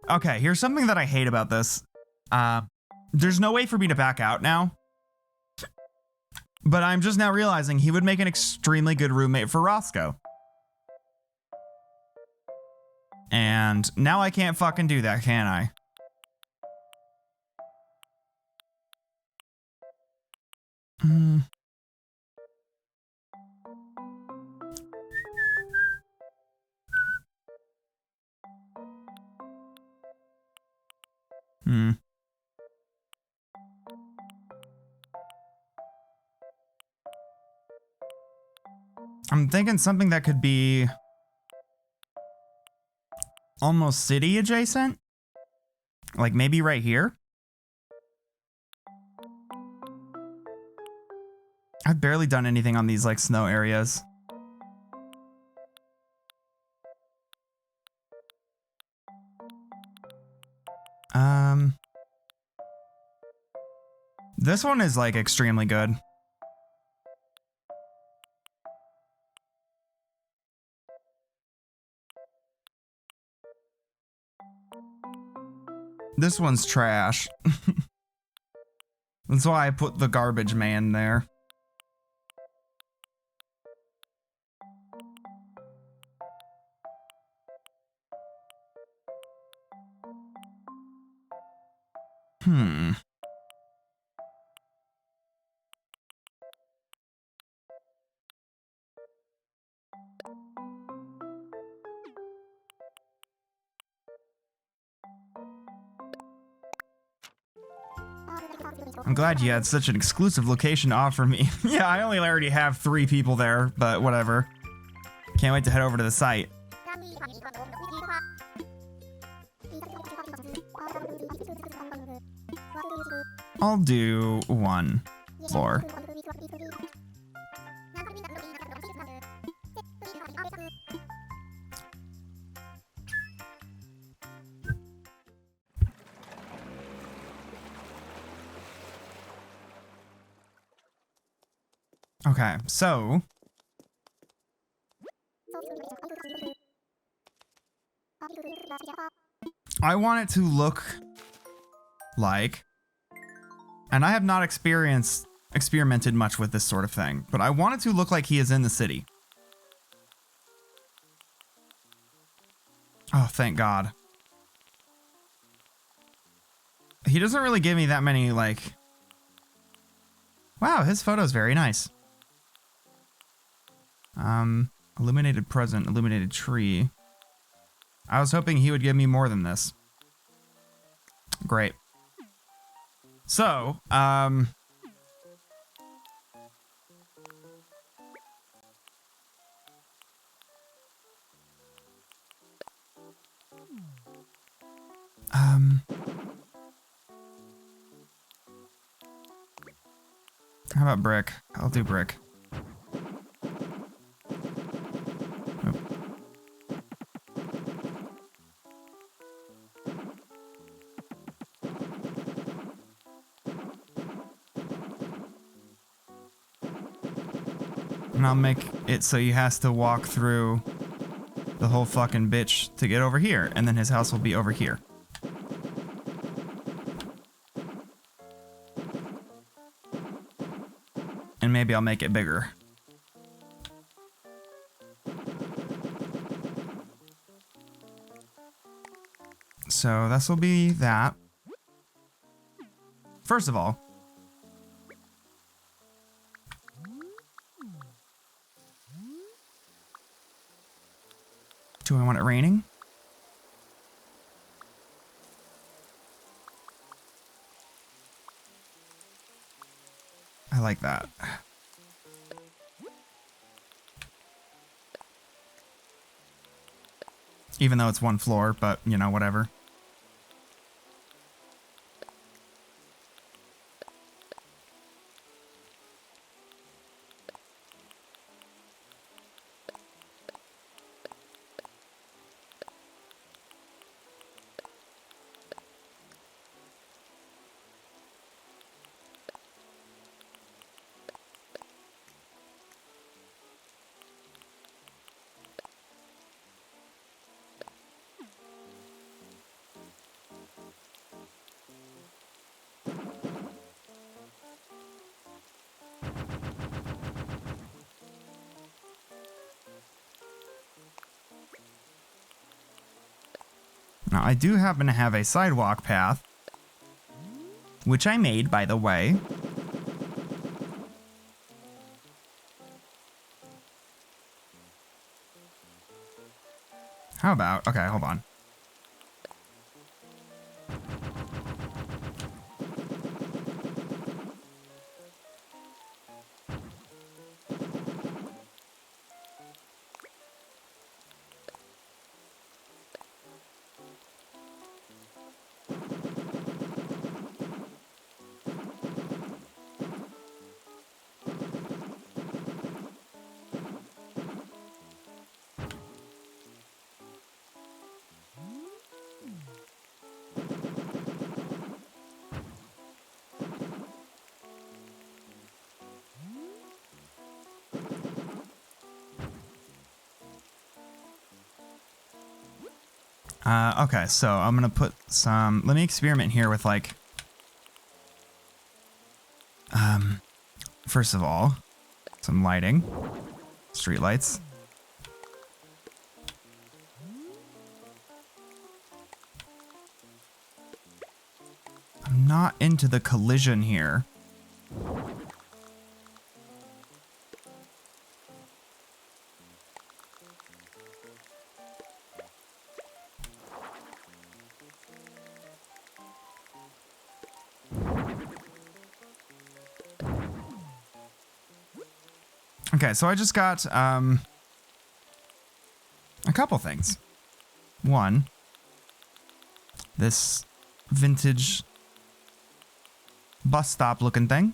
Okay, here's something that I hate about this. There's no way for me to back out now. But I'm just now realizing he would make an extremely good roommate for Roscoe. And now I can't fucking do that, can I? Hmm. I'm thinking something that could be almost city adjacent. Like maybe right here. I've barely done anything on these like snow areas. This one is like extremely good. This one's trash. That's why I put the garbage man there. I'm glad you had such an exclusive location to offer me. Yeah, I only already have 3 people there, but whatever. Can't wait to head over to the site. I'll do 1 floor. Okay, so I want it to look like, and I have not experimented much with this sort of thing, but I want it to look like he is in the city. Oh, thank God. He doesn't really give me that many, like... Wow, his photo's very nice. Illuminated present, illuminated tree. I was hoping he would give me more than this. Great. So, how about brick? I'll do brick. And I'll make it so he has to walk through the whole fucking bitch to get over here, and then his house will be over here. And maybe I'll make it bigger. So this will be that. First of all, do I want it raining? I like that. Even though it's one floor, but, you know, whatever. Now, I do happen to have a sidewalk path, which I made, by the way. How about... Okay, hold on. Okay, so I'm gonna put some... Let me experiment here with, like... First of all, some lighting. Street lights. I'm not into the collision here. Okay, so I just got a couple things. One, this vintage bus stop looking thing.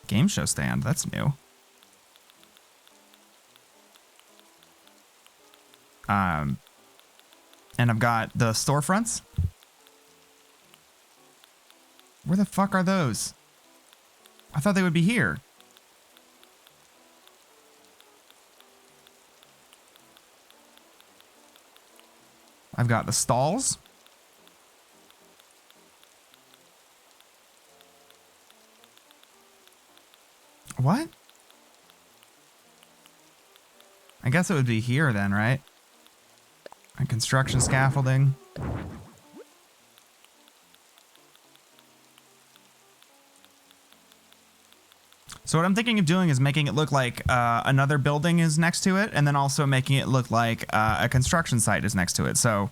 Game show stand, that's new. And I've got the storefronts. Where the fuck are those? I thought they would be here. I've got the stalls. What? I guess it would be here then, right? And construction scaffolding. So what I'm thinking of doing is making it look like another building is next to it, and then also making it look like a construction site is next to it. So,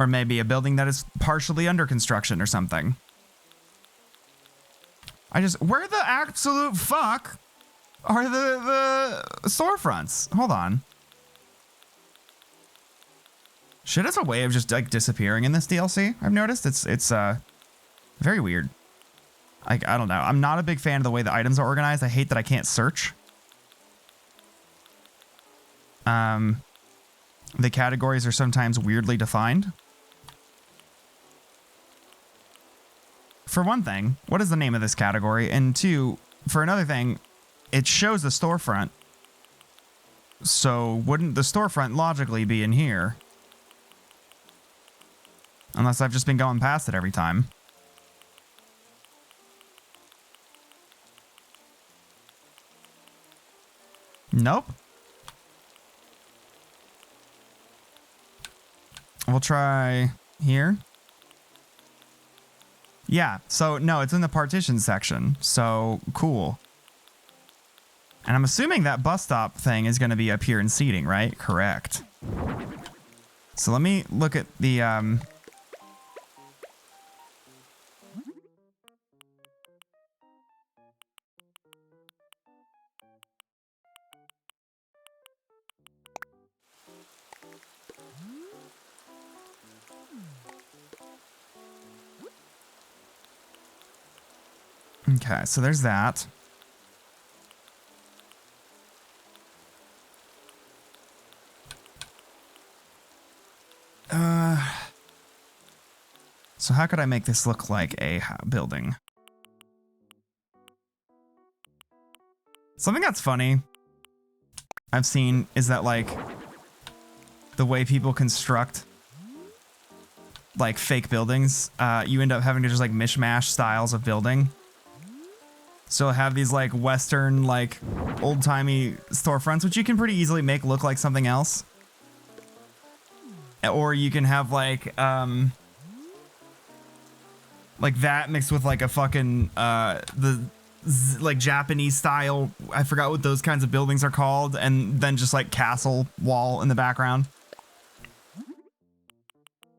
or maybe a building that is partially under construction or something. Where the absolute fuck are the storefronts? Hold on. Shit has a way of just like disappearing in this DLC. I've noticed it's very weird. I don't know. I'm not a big fan of the way the items are organized. I hate that I can't search. The categories are sometimes weirdly defined. For one thing, what is the name of this category? And two, for another thing, it shows the storefront. So wouldn't the storefront logically be in here? Unless I've just been going past it every time. Nope. We'll try here. Yeah, so no, it's in the partition section. So cool. And I'm assuming that bus stop thing is going to be up here in seating, right? Correct. So let me look at the Okay, so there's that. So how could I make this look like a building? Something that's funny I've seen is that, like, the way people construct, like, fake buildings, you end up having to just, like, mishmash styles of building. So have these, like, Western, like, old-timey storefronts, which you can pretty easily make look like something else. Or you can have, like that mixed with, like, a fucking, like, Japanese style, I forgot what those kinds of buildings are called, and then just, like, castle wall in the background.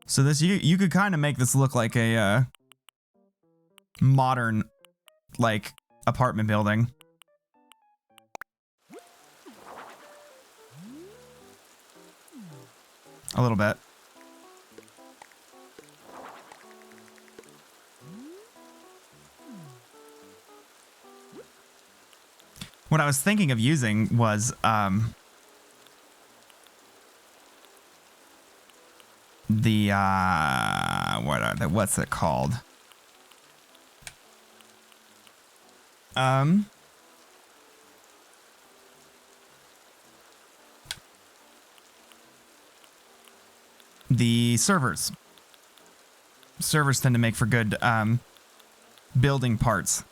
So this, you could kind of make this look like a, modern, like, apartment building. A little bit. What I was thinking of using was, the, what's it called? The servers. Servers tend to make for good, building parts.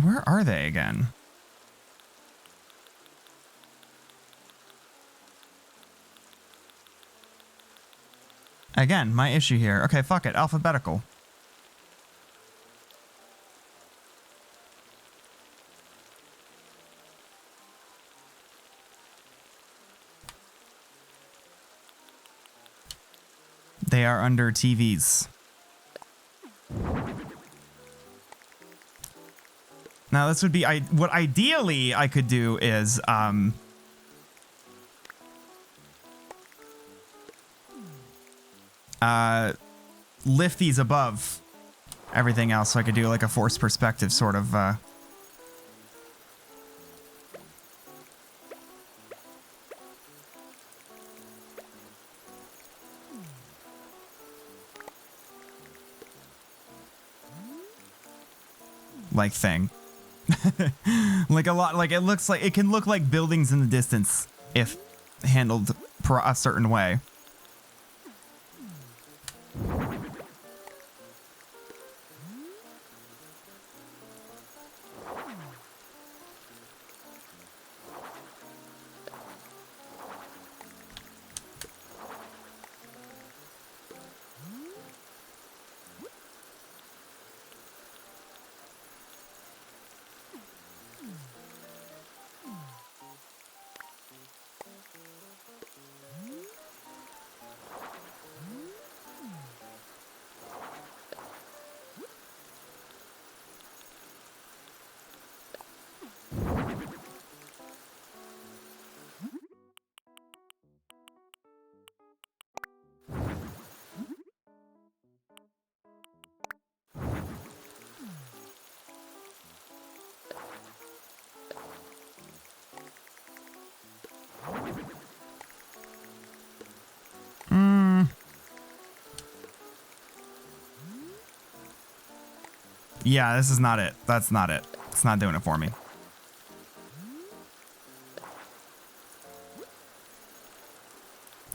Where are they again? Again, my issue here. Okay, fuck it. Alphabetical. They are under TVs. Now this would be what ideally I could do is lift these above everything else, so I could do like a forced perspective sort of like thing. Like a lot, like it looks like, it can look like buildings in the distance if handled a certain way. Yeah, this is not it. That's not it. It's not doing it for me.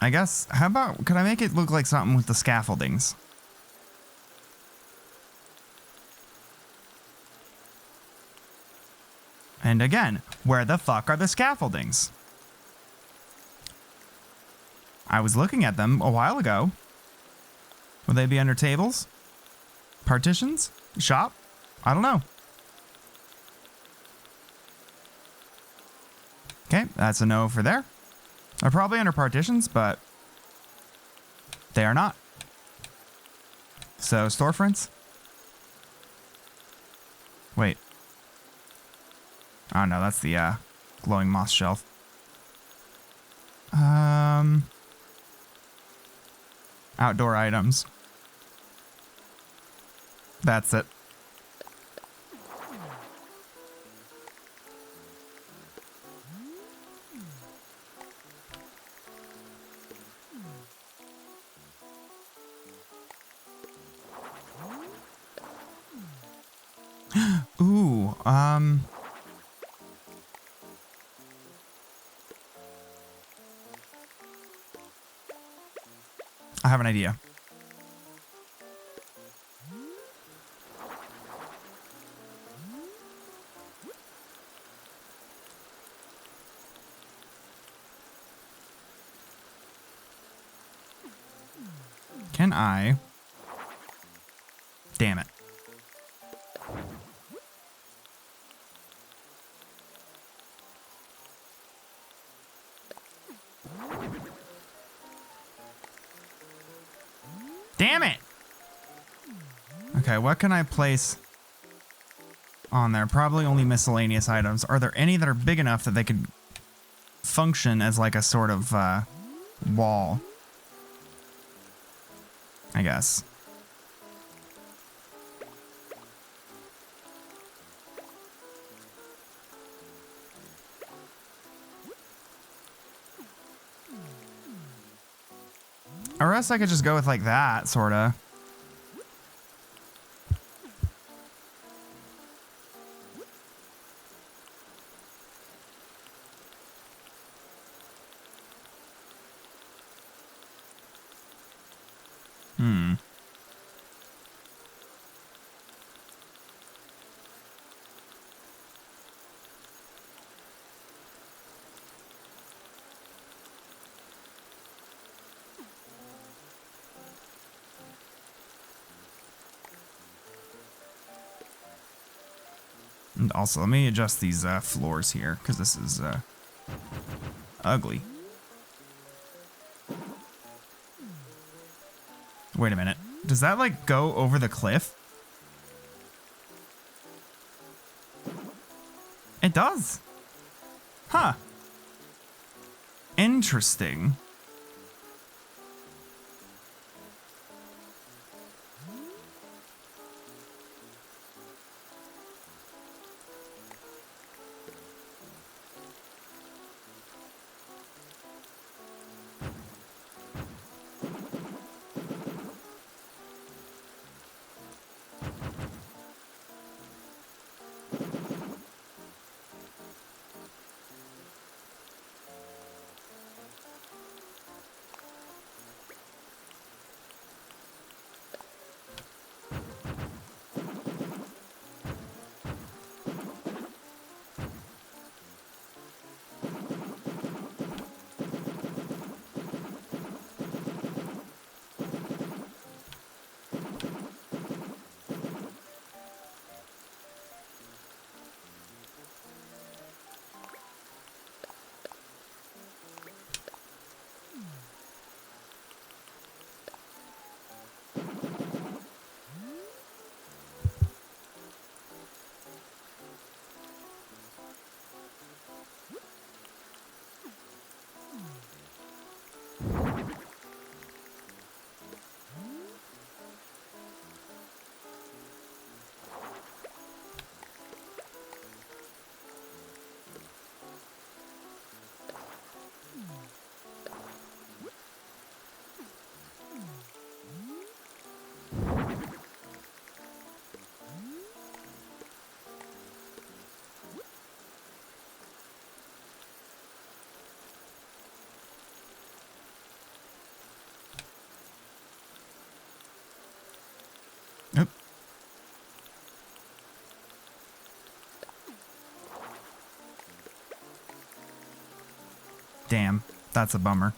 I guess, how about, could I make it look like something with the scaffoldings? And again, where the fuck are the scaffoldings? I was looking at them a while ago. Will they be under tables? Partitions? Shop? I don't know. Okay, that's a no for there. They're probably under partitions, but they are not. So, storefronts? Wait. Oh no, that's the glowing moss shelf. Outdoor items. That's it. Ooh, I have an idea. Can I? Damn it. Damn it! Okay, what can I place on there? Probably only miscellaneous items. Are there any that are big enough that they could function as like a sort of wall? I guess. Or else I could just go with like that, sorta. And also, let me adjust these floors here, because this is ugly. Wait a minute. Does that, like, go over the cliff? It does. Huh. Interesting. Oop. Damn, that's a bummer.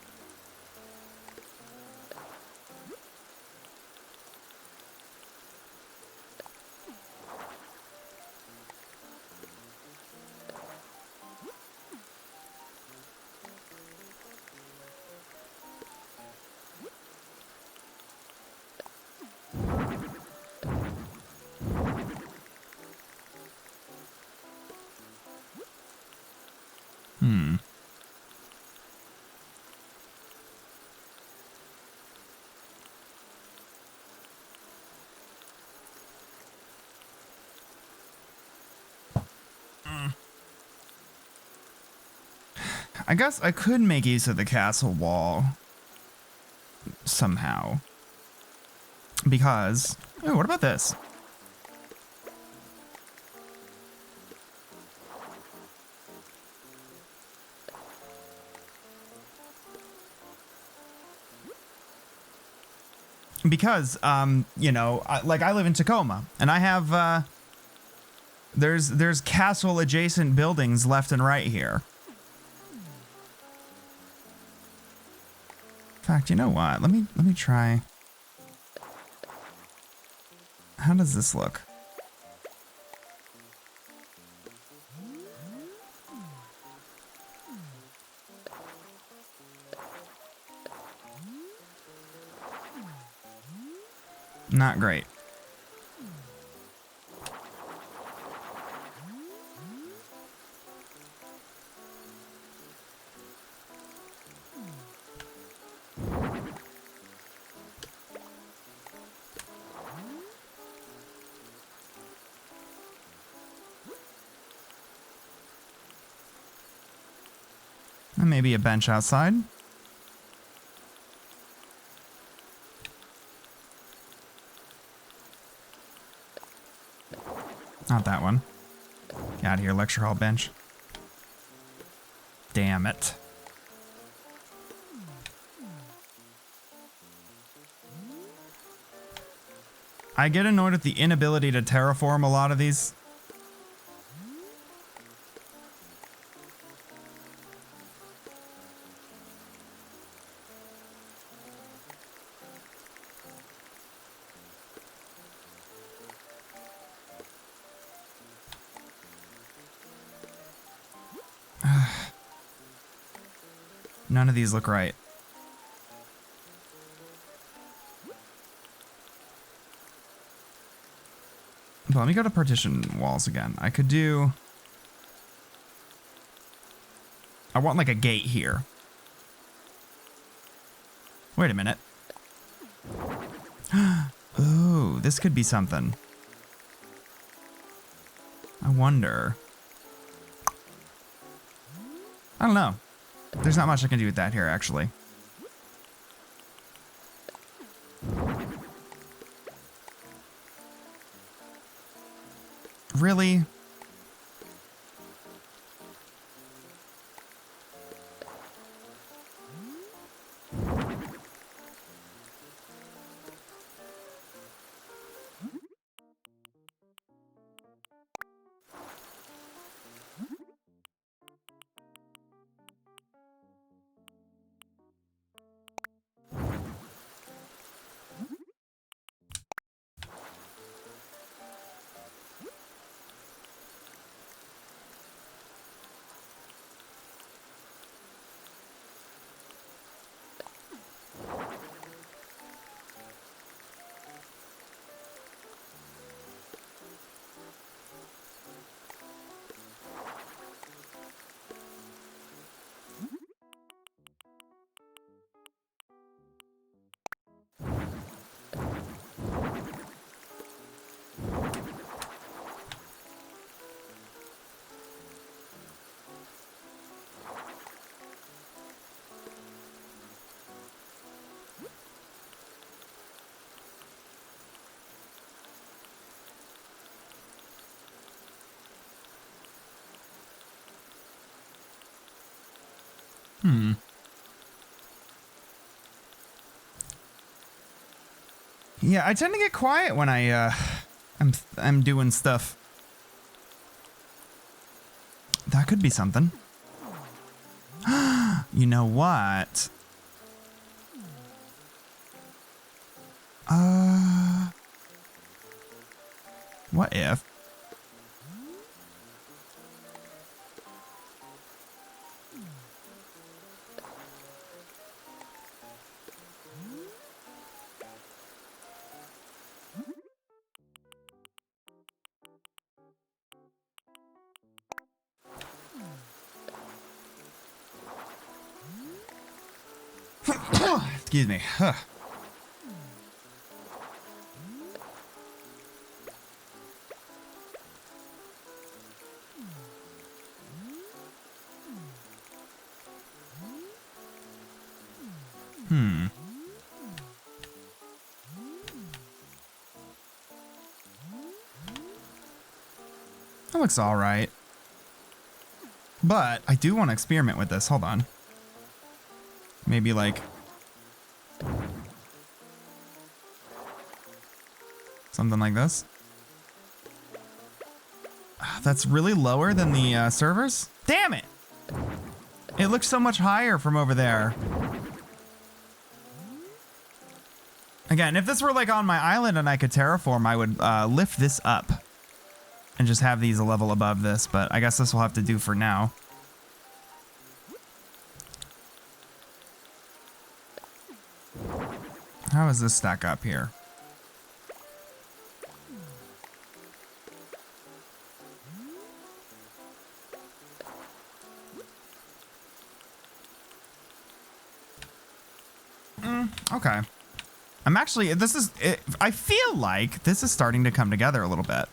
I guess I could make use of the castle wall somehow. Because, oh, what about this? Because, you know, like I live in Tacoma, and I have, there's castle adjacent buildings left and right here. In fact, you know what? Let me try. How does this look? Not great. And maybe a bench outside. Not that one. Get out of here, lecture hall bench. Damn it. I get annoyed with the inability to terraform a lot of these. None of these look right. But let me go to partition walls again. I could do... I want like a gate here. Wait a minute. Ooh, this could be something. I wonder. I don't know. There's not much I can do with that here, actually. Really? Yeah, I tend to get quiet when I'm doing stuff. That could be something. You know what? What if? Excuse me. Huh. That looks all right. But I do want to experiment with this. Hold on. Maybe like something like this. That's really lower than the servers. Damn it! It looks so much higher from over there. Again, if this were like on my island and I could terraform, I would lift this up and just have these a level above this, but I guess this will have to do for now. How does this stack up here? Okay. I'm actually, I feel like this is starting to come together a little bit.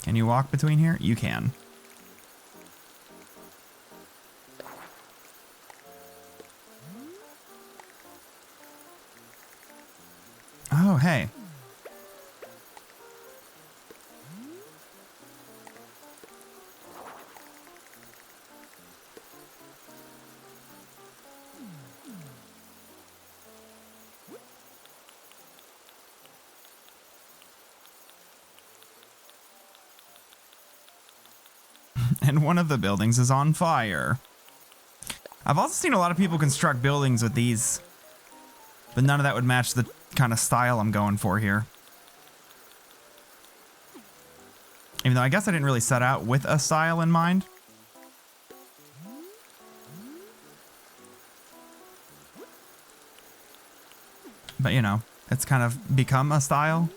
Can you walk between here? You can. Oh, hey. And one of the buildings is on fire. I've also seen a lot of people construct buildings with these, but none of that would match the kind of style I'm going for here. Even though I guess I didn't really set out with a style in mind. But you know, it's kind of become a style.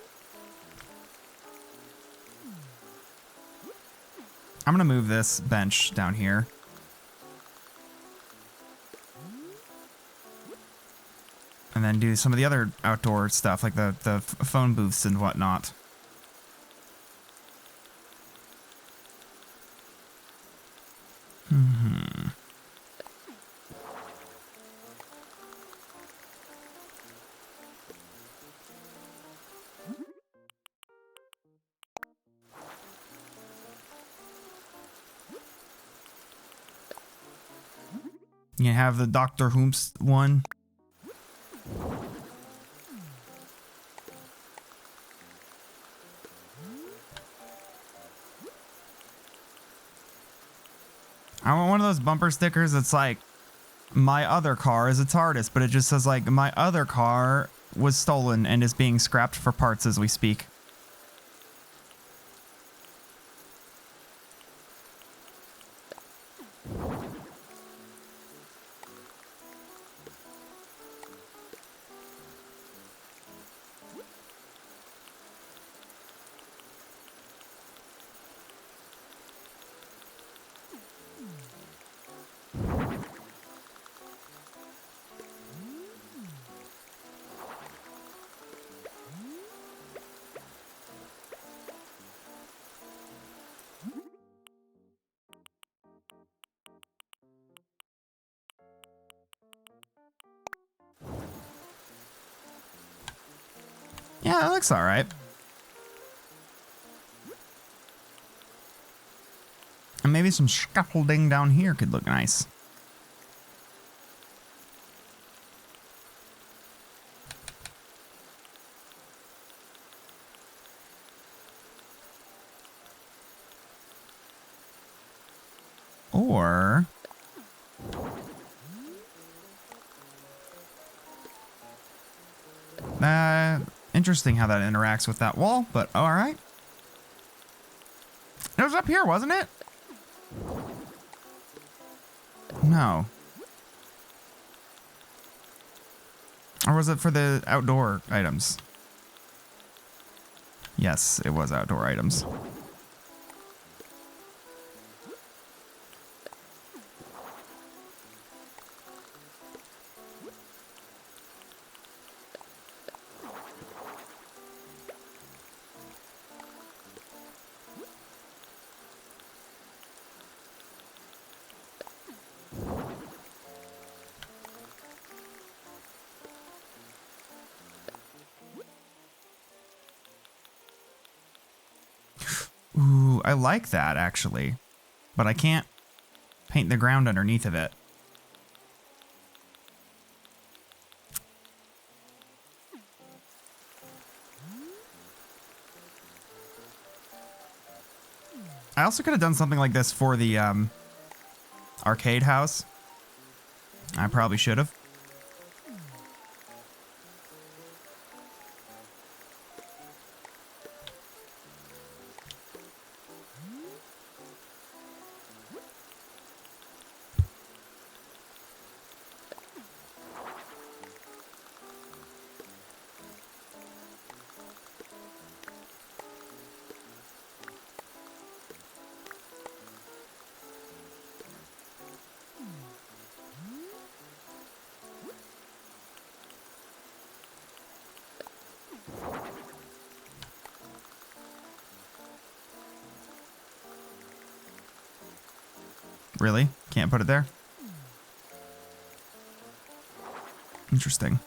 I'm gonna move this bench down here. And then do some of the other outdoor stuff, like the phone booths and whatnot. You have the Dr. Hoomps one. I want one of those bumper stickers that's like, my other car is a TARDIS, but it just says like, my other car was stolen and is being scrapped for parts as we speak. Yeah, that looks all right. And maybe some scaffolding down here could look nice. Or interesting how that interacts with that wall, but all right. It was up here, wasn't it? No. Or was it for the outdoor items? Yes, it was outdoor items. Ooh, I like that actually, but I can't paint the ground underneath of it. I also could have done something like this for the arcade house. I probably should have. Really? Can't put it there? Interesting.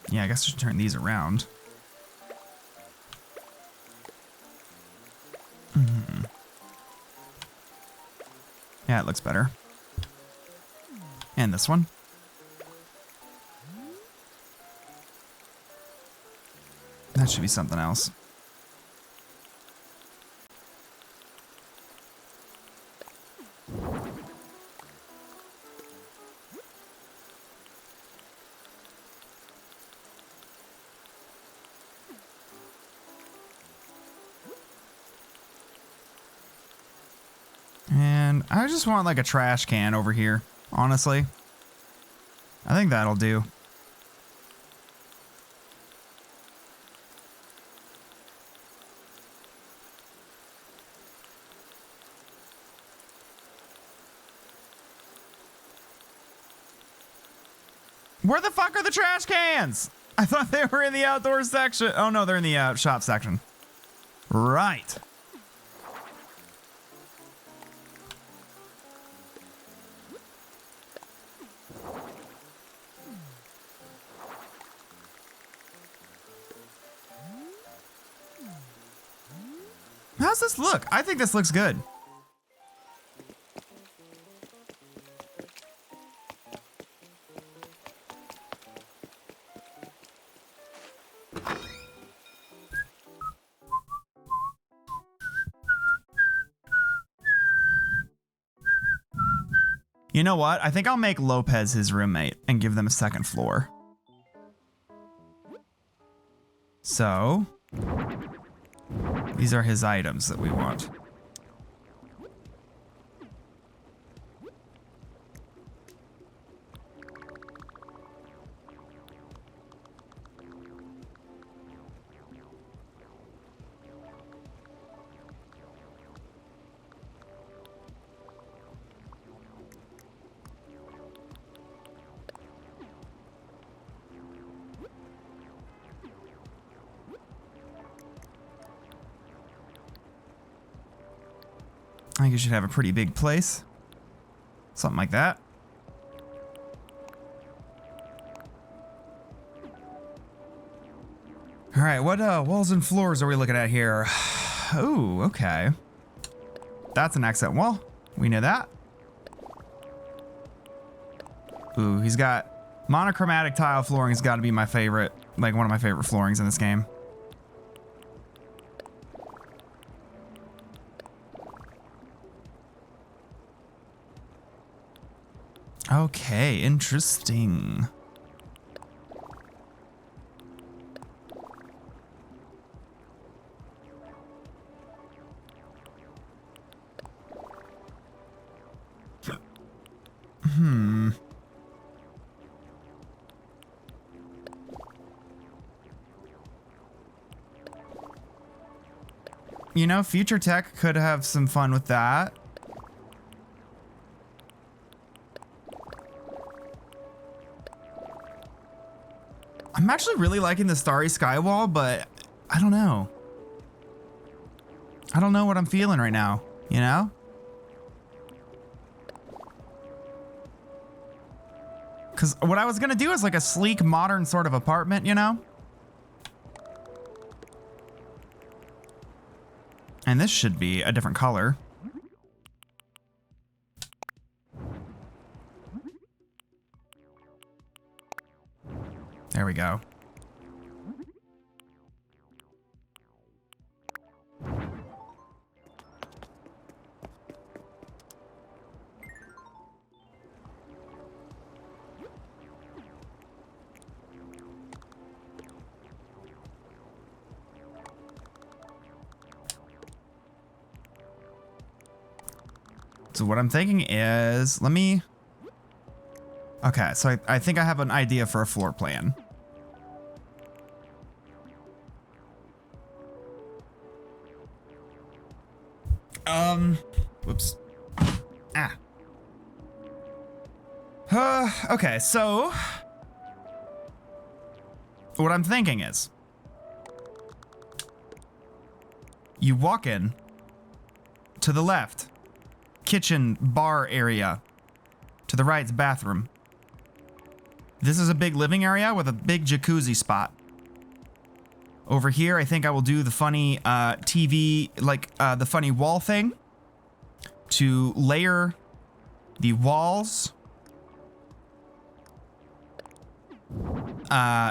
Yeah, I guess I should turn these around. Yeah, it looks better. And this one. That should be something else. And I just want like a trash can over here, honestly. I think that'll do. Where the fuck are the trash cans? I thought they were in the outdoor section. Oh no, they're in the shop section. Right. How's this look? I think this looks good. You know what? I think I'll make Lopez his roommate and give them a second floor. So, these are his items that we want. I think you should have a pretty big place. Something like that. All right, what walls and floors are we looking at here? Ooh, okay. That's an accent wall. We know that. Ooh, he's got monochromatic tile flooring has got to be my favorite, like one of my favorite floorings in this game. Okay, interesting. You know, future tech could have some fun with that. I'm actually really liking the starry sky wall, but I don't know. I don't know what I'm feeling right now, you know? Because what I was going to do is like a sleek, modern sort of apartment, you know? And this should be a different color. There we go. So what I'm thinking is, let me... Okay, so I think I have an idea for a floor plan. Whoops. Ah. Okay, so... What I'm thinking is... You walk in, to the left, kitchen bar area. To the right's bathroom. This is a big living area with a big jacuzzi spot. Over here, I think I will do the funny TV, like the funny wall thing. To layer the walls.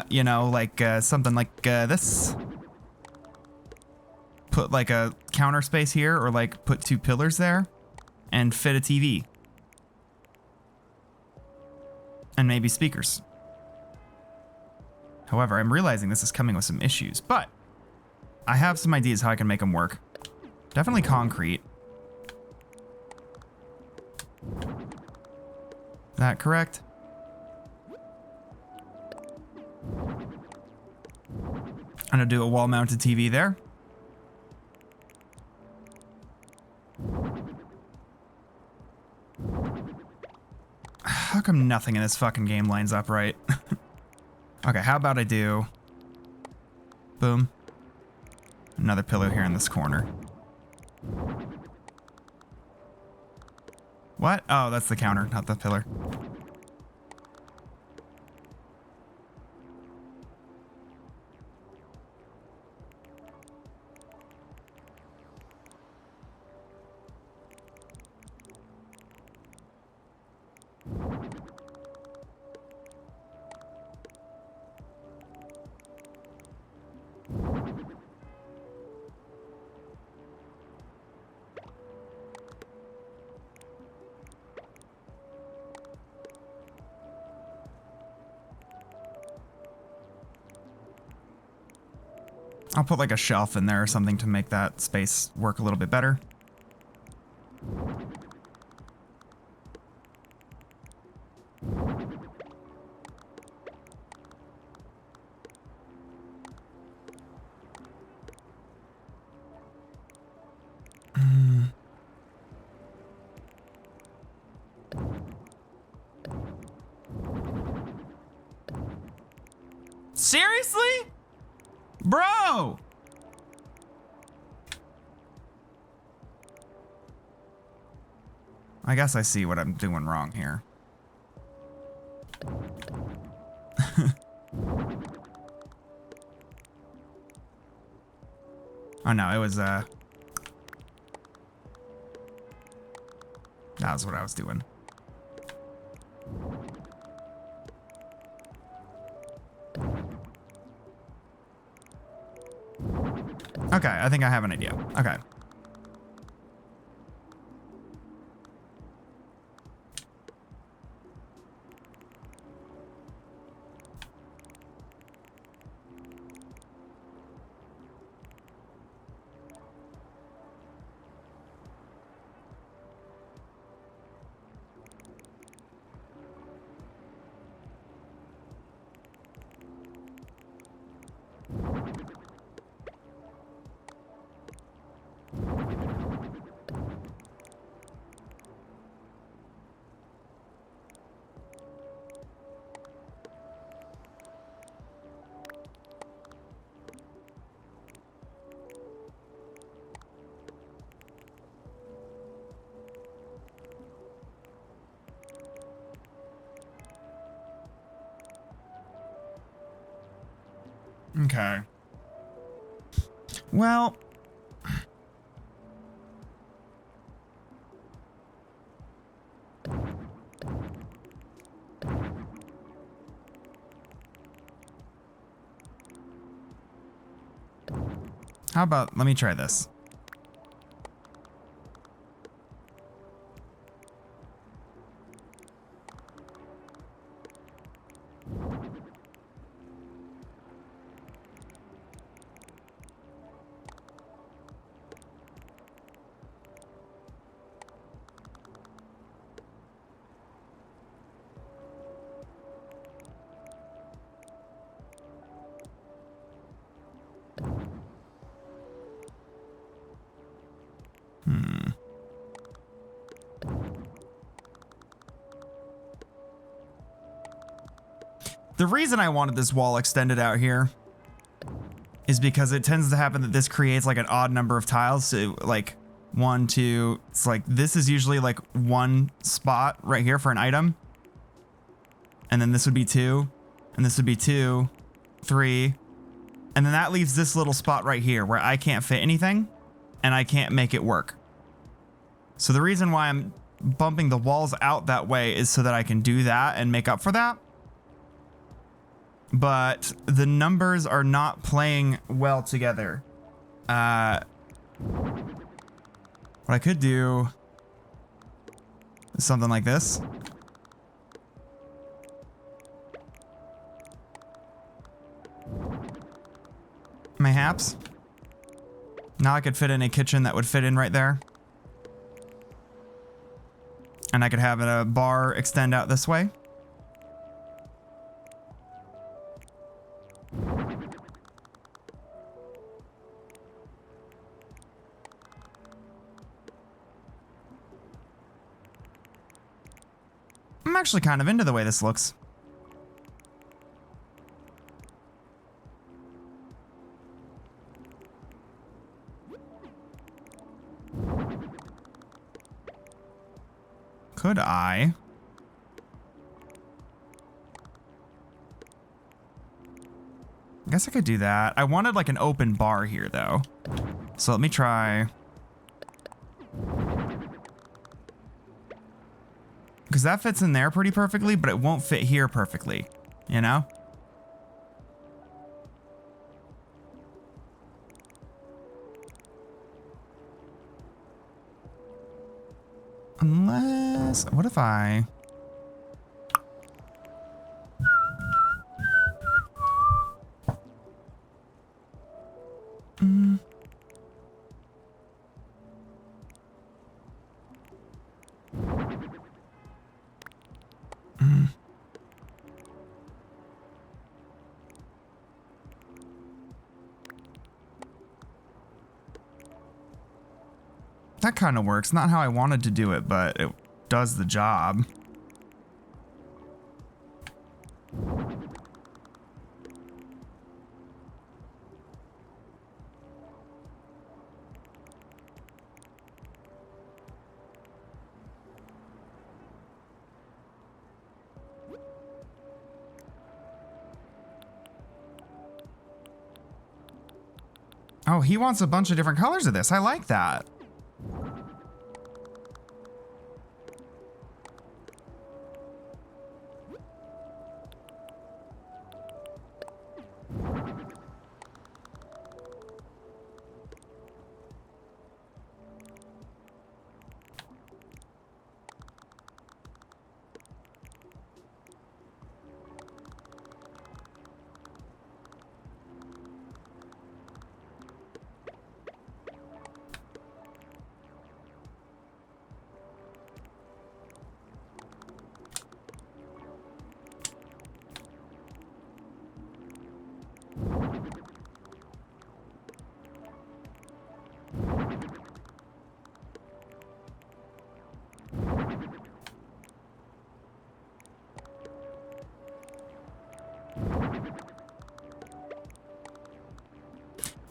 You know, like something like this. Put like a counter space here, or like put 2 pillars there. And fit a TV. And maybe speakers. However, I'm realizing this is coming with some issues, but I have some ideas how I can make them work. Definitely concrete. Is that correct? I'm gonna do a wall-mounted TV there. How come nothing in this fucking game lines up right? Okay, how about I do... Boom. Another pillow here in this corner. What? Oh, that's the counter, not the pillar. I'll put like a shelf in there or something to make that space work a little bit better. Seriously? Bro! I guess I see what I'm doing wrong here. Oh no, it was that was what I was doing. Okay, I think I have an idea. Okay. Okay. Well, how about, let me try this. The reason I wanted this wall extended out here is because it tends to happen that this creates like an odd number of tiles. So like 1, 2, it's like this is usually like one spot right here for an item. And then this would be 2, and this would be 2, 3. And then that leaves this little spot right here where I can't fit anything and I can't make it work. So the reason why I'm bumping the walls out that way is so that I can do that and make up for that. But the numbers are not playing well together. What I could do is something like this. Mayhaps. Now I could fit in a kitchen that would fit in right there. And I could have a bar extend out this way. I'm actually kind of into the way this looks. Could I? I guess I could do that. I wanted like an open bar here though. So let me try. Because that fits in there pretty perfectly, but it won't fit here perfectly, you know? Unless, what if I... That kind of works. Not how I wanted to do it, but it does the job. Oh, he wants a bunch of different colors of this. I like that.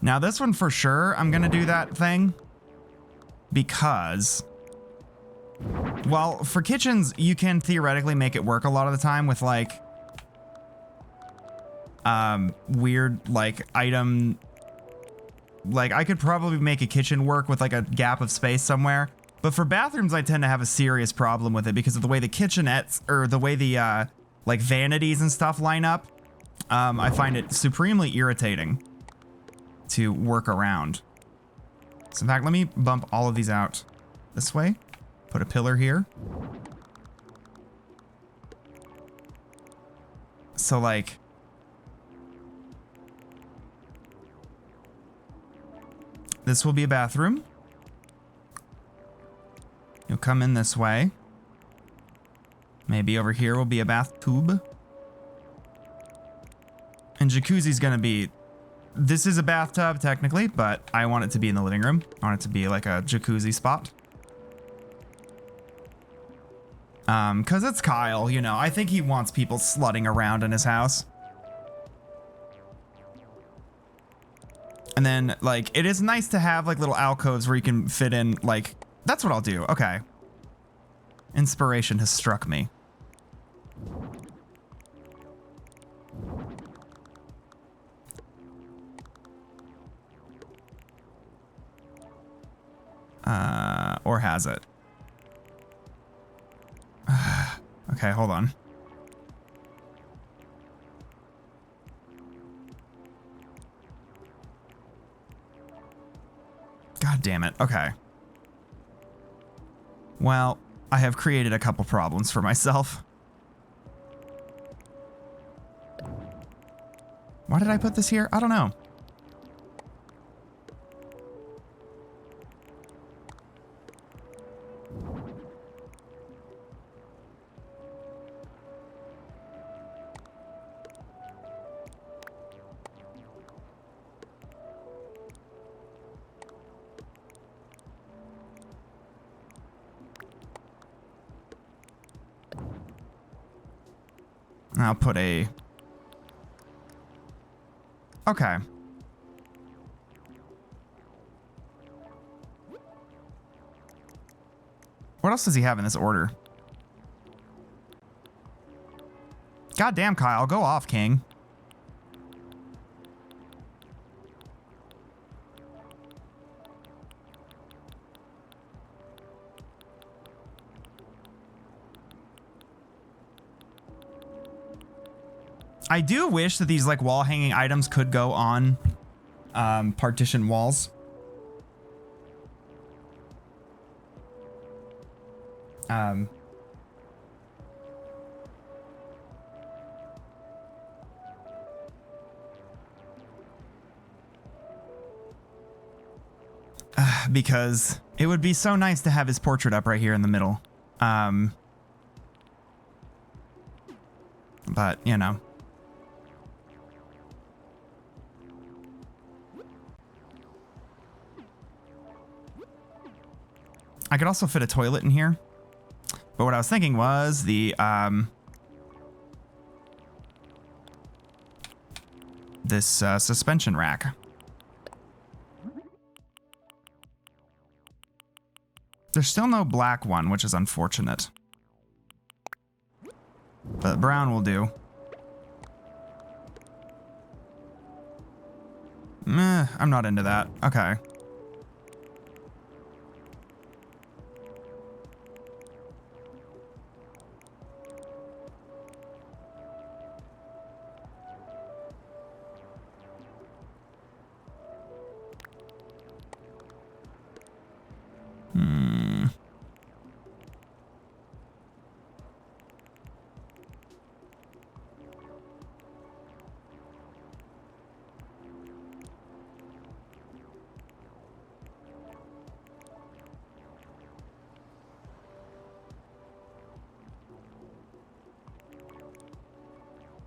Now this one for sure, I'm gonna do that thing because, well, for kitchens, you can theoretically make it work a lot of the time with like weird like item. Like I could probably make a kitchen work with like a gap of space somewhere. But for bathrooms, I tend to have a serious problem with it because of the way the kitchenettes or the way the like vanities and stuff line up. I find it supremely irritating to work around. So in fact, let me bump all of these out this way. Put a pillar here. So like, this will be a bathroom. You'll come in this way. Maybe over here will be a bathtub. And jacuzzi's gonna be, this is a bathtub technically, but I want it to be in the living room. I want it to be like a jacuzzi spot. Cause it's Kyle, you know, I think he wants people slutting around in his house. And then like, it is nice to have like little alcoves where you can fit in like, that's what I'll do. Okay. Inspiration has struck me. Or has it? Okay, hold on. God damn it. Okay. Well, I have created a couple problems for myself. Why did I put this here? I don't know. I'll put a... Okay. What else does he have in this order? Goddamn, Kyle, go off, King. I do wish that these like wall hanging items could go on partition walls. Because it would be so nice to have his portrait up right here in the middle. But, you know. I could also fit a toilet in here. But what I was thinking was the, this suspension rack. There's still no black one, which is unfortunate. But brown will do. Meh, I'm not into that. Okay.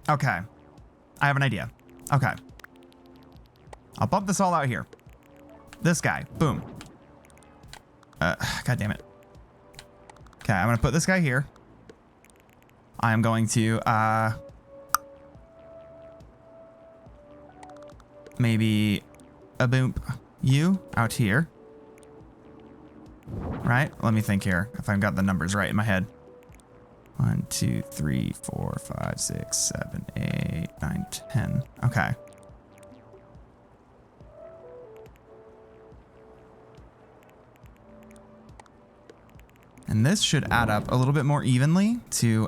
Okay. I have an idea. Okay. I'll bump this all out here. This guy. Boom. God damn it. Okay, I'm gonna put this guy here. I am going to, maybe a boom you out here. Right? Let me think here if I've got the numbers right in my head. 1, 2, 3, 4, 5, 6, 7, 8, 9, 10. Okay. And this should add up a little bit more evenly to,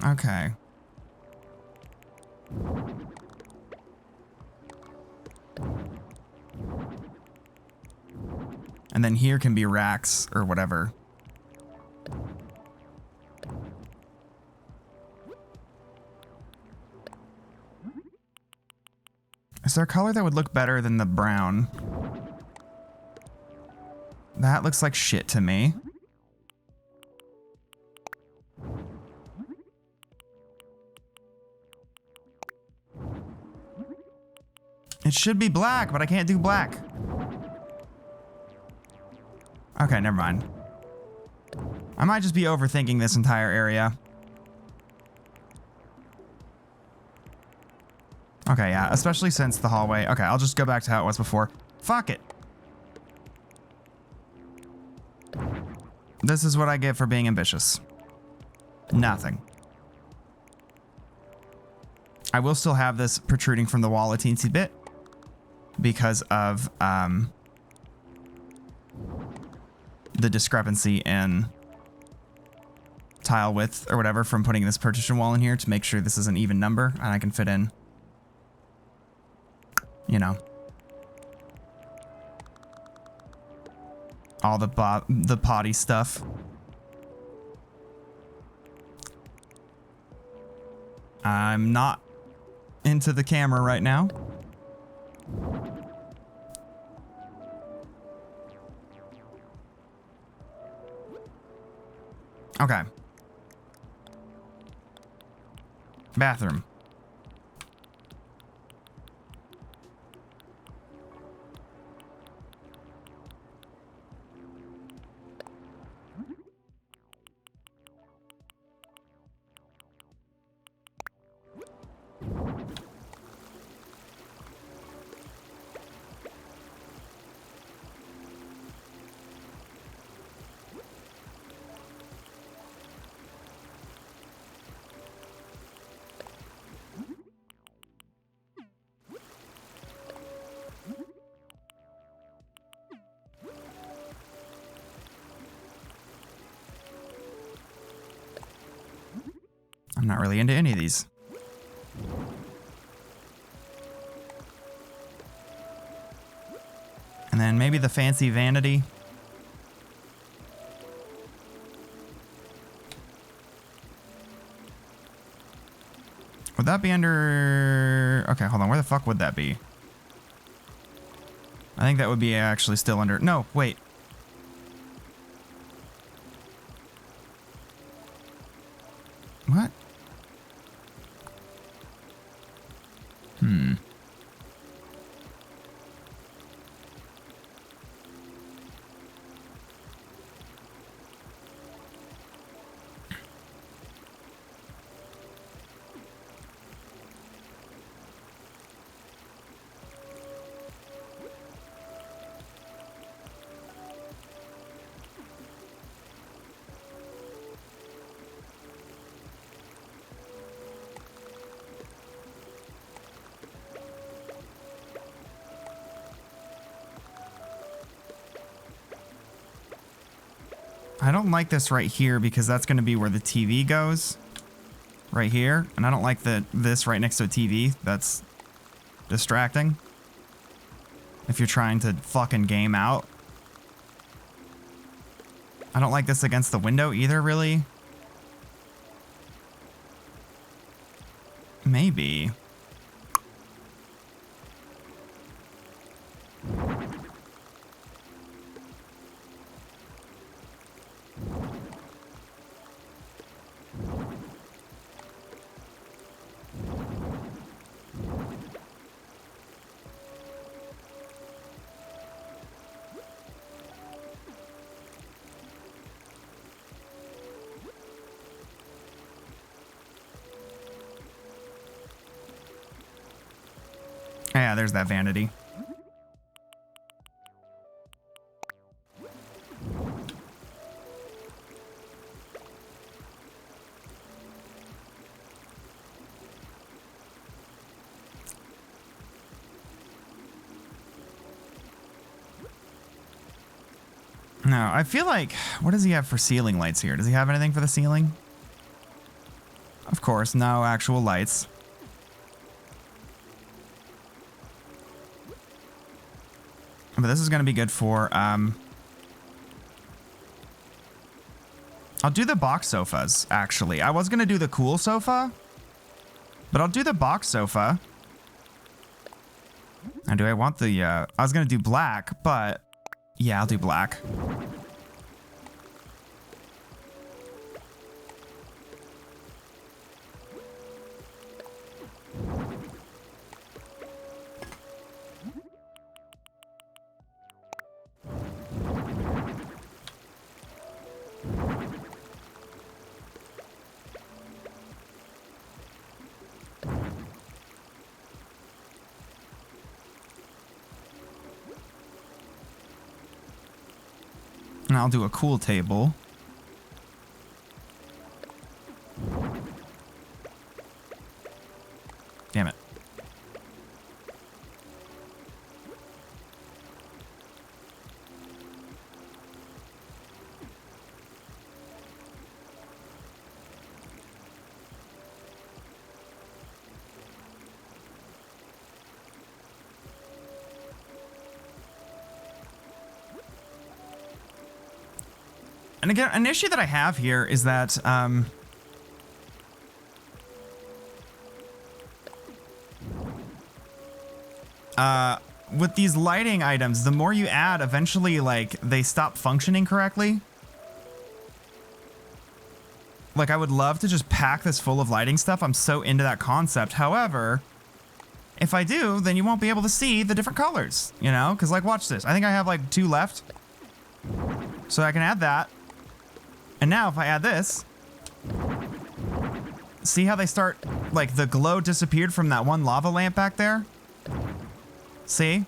okay. And then here can be racks or whatever. Is there a color that would look better than the brown? That looks like shit to me. It should be black, but I can't do black. Okay, never mind. I might just be overthinking this entire area. Okay, yeah, especially since the hallway. Okay, I'll just go back to how it was before. Fuck it. This is what I get for being ambitious. Nothing. I will still have this protruding from the wall a teensy bit because of the discrepancy in tile width or whatever from putting this partition wall in here to make sure this is an even number and I can fit in, you know, all the potty stuff. I'm not into the camera right now. Okay. Bathroom. I'm not really into any of these. And then maybe the fancy vanity. Would that be under... Okay, hold on. Where the fuck would that be? I think that would be actually still under... No, wait. What? I don't like this right here because that's going to be where the TV goes. Right here. And I don't like this right next to a TV. That's distracting. If you're trying to fucking game out. I don't like this against the window either, really. Maybe. Yeah, there's that vanity. No, I feel like, what does he have for ceiling lights here? Does he have anything for the ceiling? Of course, no actual lights. But this is going to be good for, I'll do the box sofas, actually. I was going to do the cool sofa, but I'll do the box sofa. And do I want the, I was going to do black, but yeah, I'll do black. And I'll do a cool table. Damn it. And again, an issue that I have here is that, with these lighting items, the more you add, eventually, like, they stop functioning correctly. Like, I would love to just pack this full of lighting stuff. I'm so into that concept. However, if I do, then you won't be able to see the different colors, you know? Because, like, watch this. I think I have, like, 2 left. So I can add that. And now if I add this, see how they start, like the glow disappeared from that one lava lamp back there? See?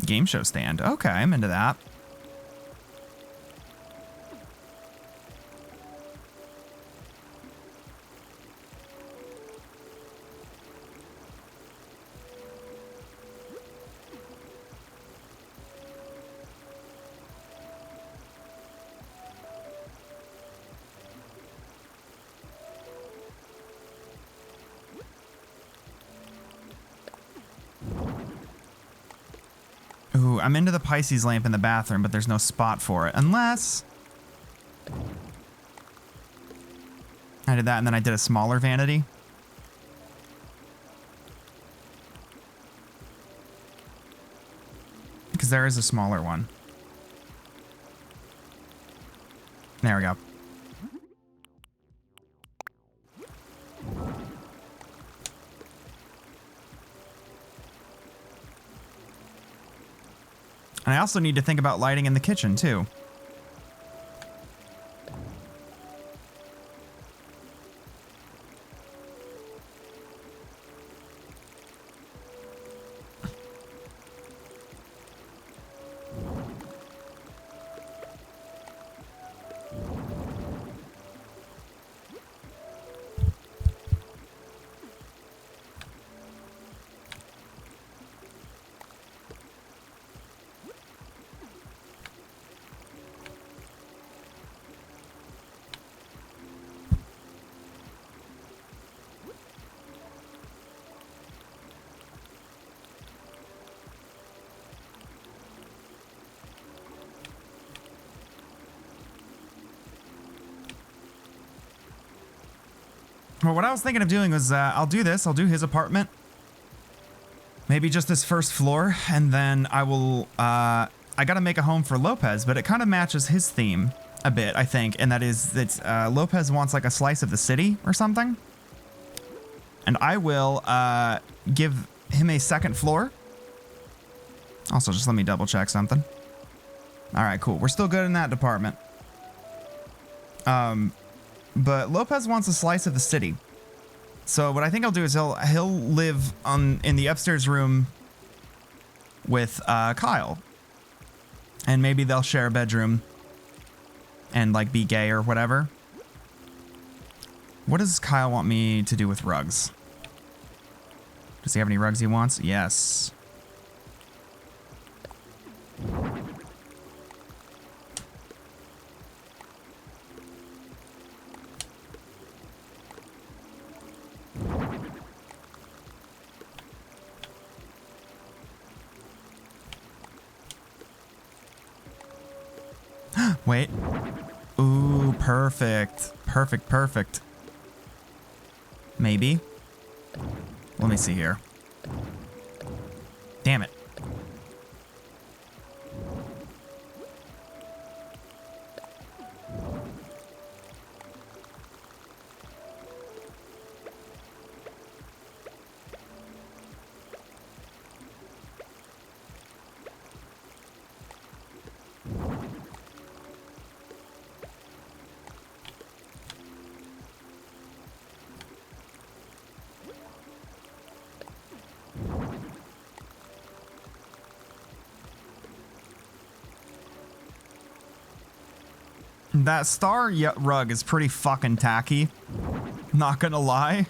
Game show stand. Okay, I'm into that. Ooh, I'm into the Pisces lamp in the bathroom, but there's no spot for it. Unless I did that and then I did a smaller vanity. Because there is a smaller one. There we go. And I also need to think about lighting in the kitchen, too. Well, what I was thinking of doing was I'll do this. I'll do his apartment. Maybe just this first floor. And then I will... I got to make a home for Lopez, but it kind of matches his theme a bit, I think. And that is that Lopez wants like a slice of the city or something. And I will give him a second floor. Also, just let me double check something. All right, cool. We're still good in that department. But Lopez wants a slice of the city. So what I think I'll do is he'll live in the upstairs room with Kyle. And maybe they'll share a bedroom and like be gay or whatever. What does Kyle want me to do with rugs? Does he have any rugs he wants? Yes. Wait. Ooh, perfect. Perfect, perfect. Maybe. Let me see here. Damn it. That star rug is pretty fucking tacky. Not gonna lie.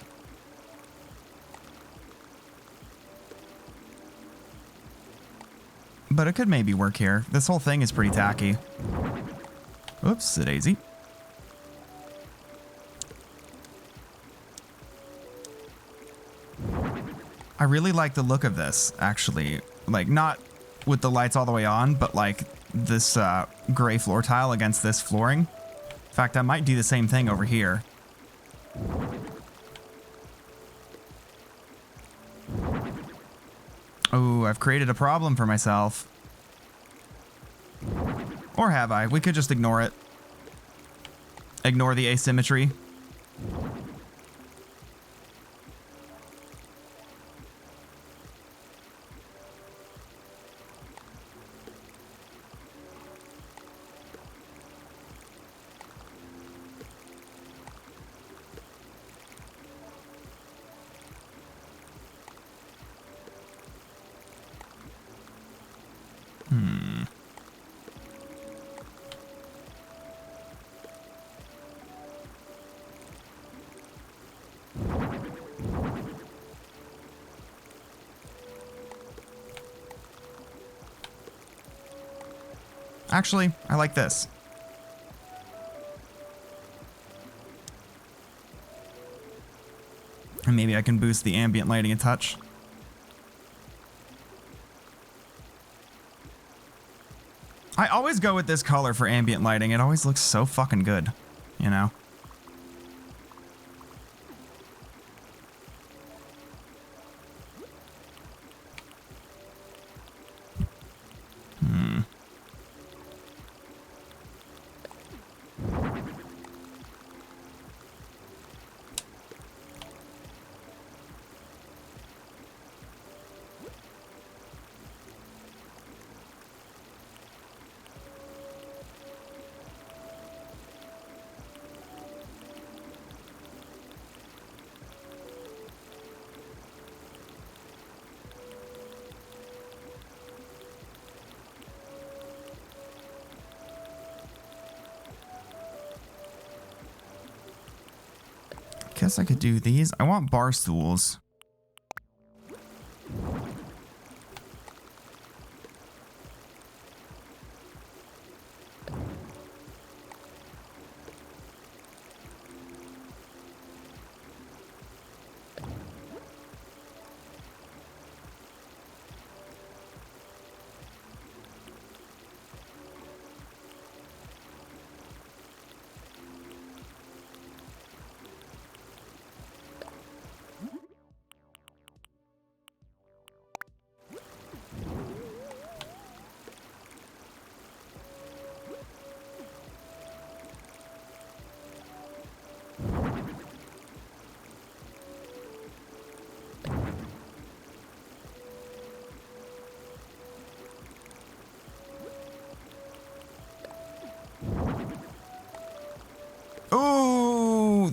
But it could maybe work here. This whole thing is pretty tacky. Oops, a daisy. I really like the look of this, actually. Like, not with the lights all the way on, but like this gray floor tile against this flooring. In fact, I might do the same thing over here. Oh, I've created a problem for myself. Or have I? We could just ignore it. Ignore the asymmetry. Actually, I like this. And maybe I can boost the ambient lighting a touch. I always go with this color for ambient lighting. It always looks so fucking good, you know? Guess I could do these. I want bar stools.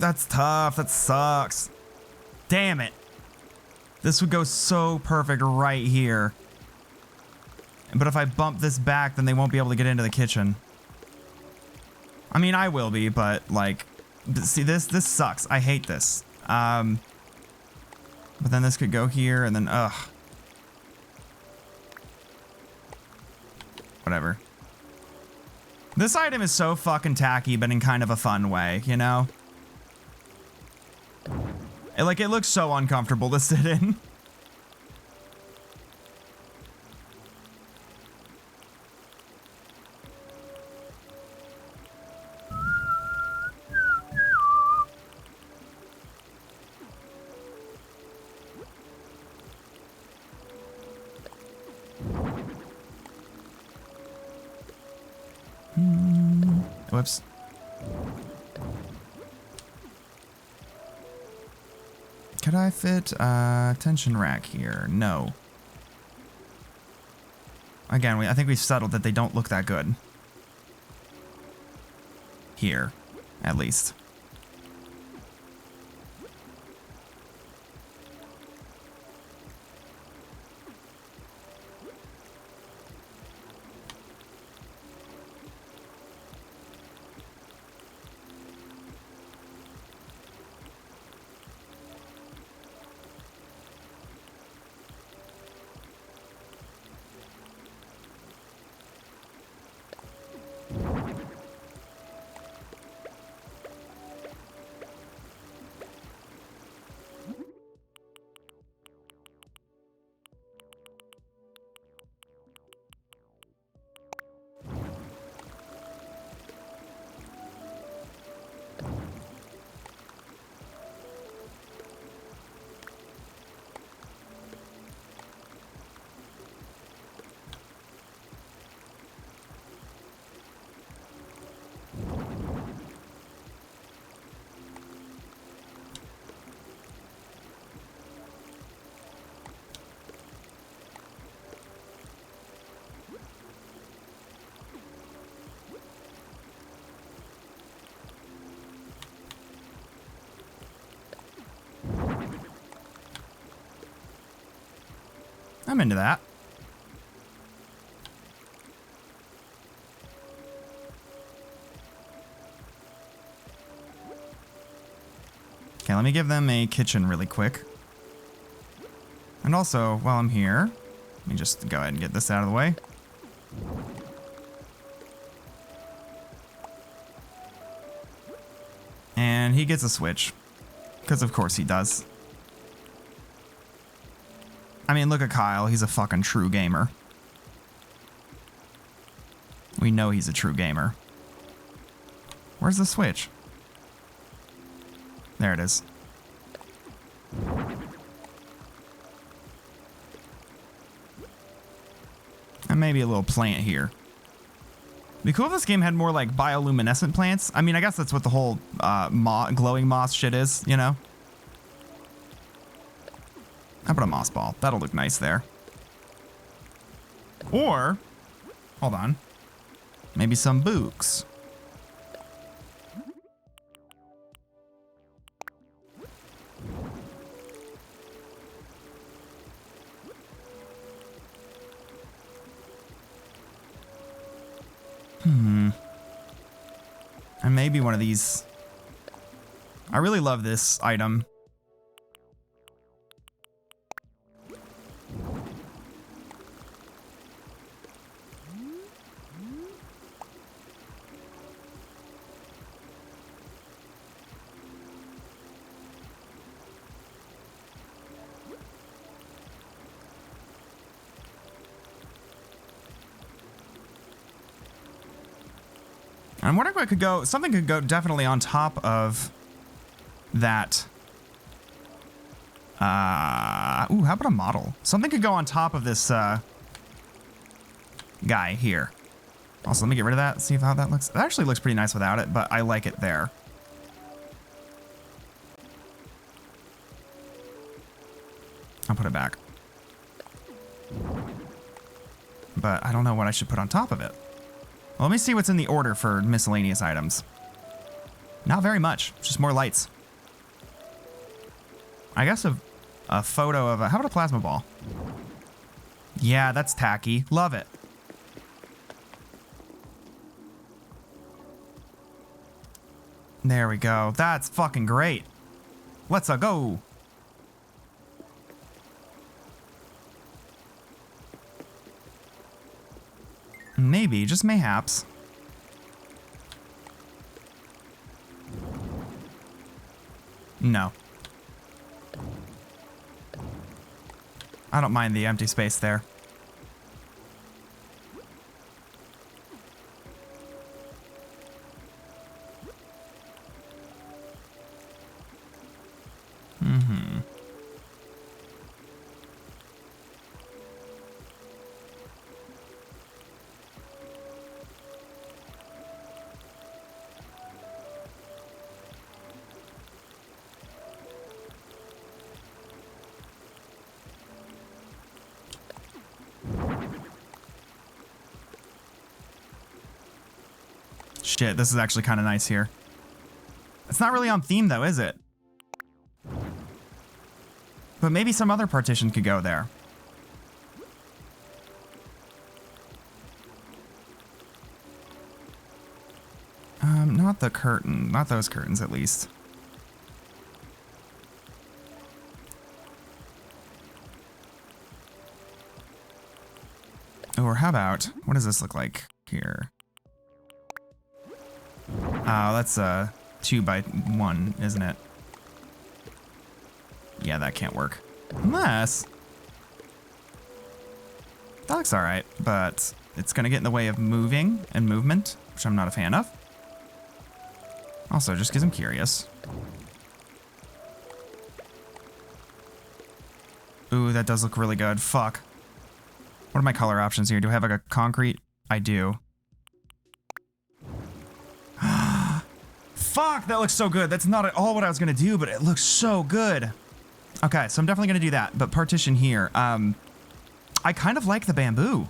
That's tough. That sucks. Damn it. This would go so perfect right here. But if I bump this back, then they won't be able to get into the kitchen. I mean, I will be, but like, see, this sucks. I hate this. But then this could go here and then, ugh. Whatever. This item is so fucking tacky, but in kind of a fun way, you know? It looks so uncomfortable to sit in. Whoops. Could I fit a tension rack here? No. Again, I think we've settled that they don't look that good. Here, at least. I'm into that. Okay, let me give them a kitchen really quick. And also, while I'm here, let me just go ahead and get this out of the way. And he gets a switch. Because of course he does. I mean, look at Kyle. He's a fucking true gamer. We know he's a true gamer. Where's the switch? There it is. And maybe a little plant here. It'd be cool if this game had more like bioluminescent plants. I mean, I guess that's what the whole glowing moss shit is, you know? How about a moss ball? That'll look nice there. Or, hold on, maybe some books. And maybe one of these. I really love this item. I'm wondering what could go. Something could go definitely on top of that. Ooh, how about a model? Something could go on top of this guy here. Also, let me get rid of that. See how that looks. It actually looks pretty nice without it, but I like it there. I'll put it back. But I don't know what I should put on top of it. Well, let me see what's in the order for miscellaneous items. Not very much, just more lights. I guess a photo of a, how about a plasma ball? Yeah, that's tacky. Love it. There we go. That's fucking great. Let's go. Maybe, just mayhaps. No. I don't mind the empty space there. Mm-hmm. Shit, this is actually kind of nice here. It's not really on theme though, is it? But maybe some other partition could go there. Not the curtain. Not those curtains, at least. Or how about, what does this look like here? Oh, that's a 2x1, isn't it? Yeah, that can't work. Unless... That looks alright, but it's gonna get in the way of moving and movement, which I'm not a fan of. Also, just because I'm curious. Ooh, that does look really good. Fuck. What are my color options here? Do I have like a concrete? I do. Fuck, that looks so good. That's not at all what I was gonna do, but it looks so good. Okay, so I'm definitely gonna do that, but partition here. I kind of like the bamboo.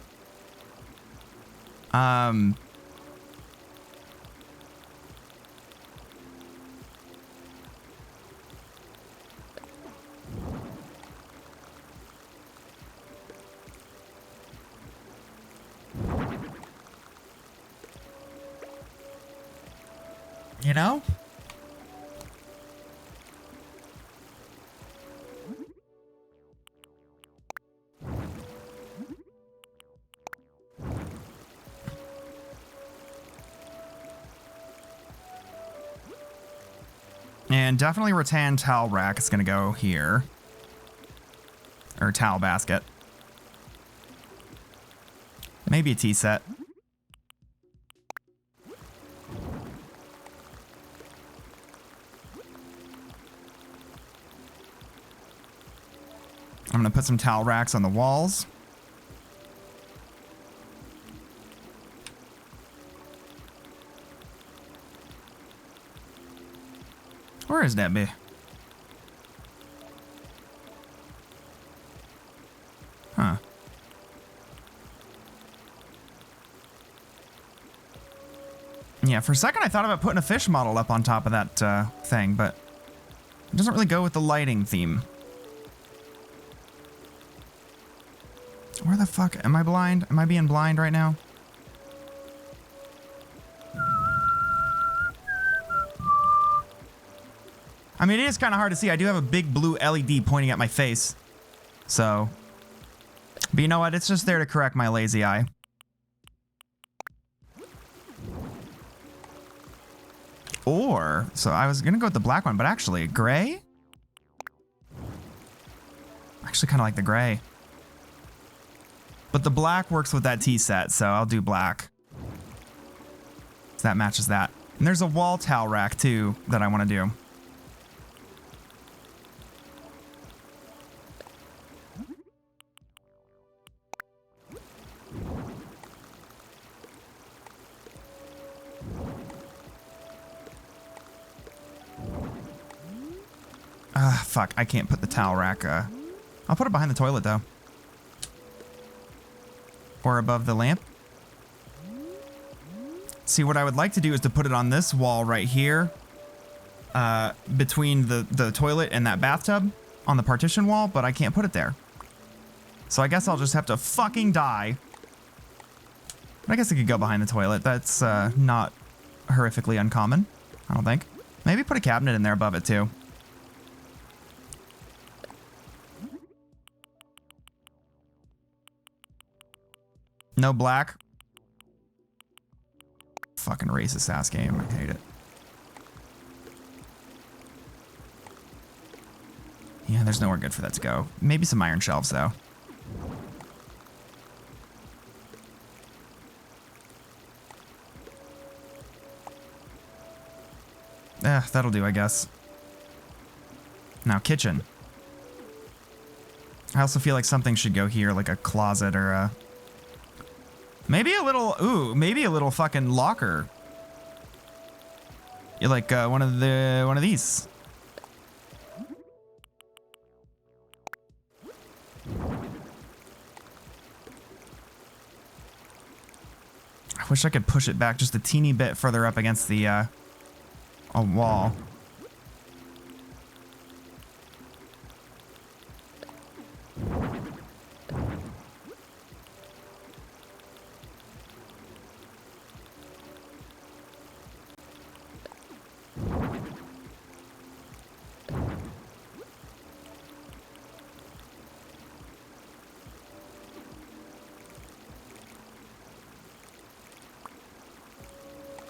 You know? And definitely rattan towel rack is going to go here. Or towel basket. Maybe a tea set. I'm going to put some towel racks on the walls. Where is that bee? Huh. Yeah, for a second I thought about putting a fish model up on top of that thing, but it doesn't really go with the lighting theme. Where the fuck? Am I blind? Am I being blind right now? I mean, it is kind of hard to see. I do have a big blue LED pointing at my face. So. But you know what? It's just there to correct my lazy eye. Or, so I was going to go with the black one, but actually, gray? I actually kind of like the gray. But the black works with that tea set, so I'll do black. So that matches that. And there's a wall towel rack, too, that I want to do. Fuck, I can't put the towel rack, I'll put it behind the toilet, though. Or above the lamp. See, what I would like to do is to put it on this wall right here. Between the toilet and that bathtub. on the partition wall, but I can't put it there. So I guess I'll just have to fucking die. But I guess it could go behind the toilet. That's not horrifically uncommon, I don't think. Maybe put a cabinet in there above it too. No black. Fucking racist ass game. I hate it. Yeah, there's nowhere good for that to go. Maybe some iron shelves though. That'll do, I guess. Now, kitchen. I also feel like something should go here, like a closet or a... Maybe a little... Ooh, maybe a little fucking locker. You're like one of these. I wish I could push it back just a teeny bit further up against the a wall.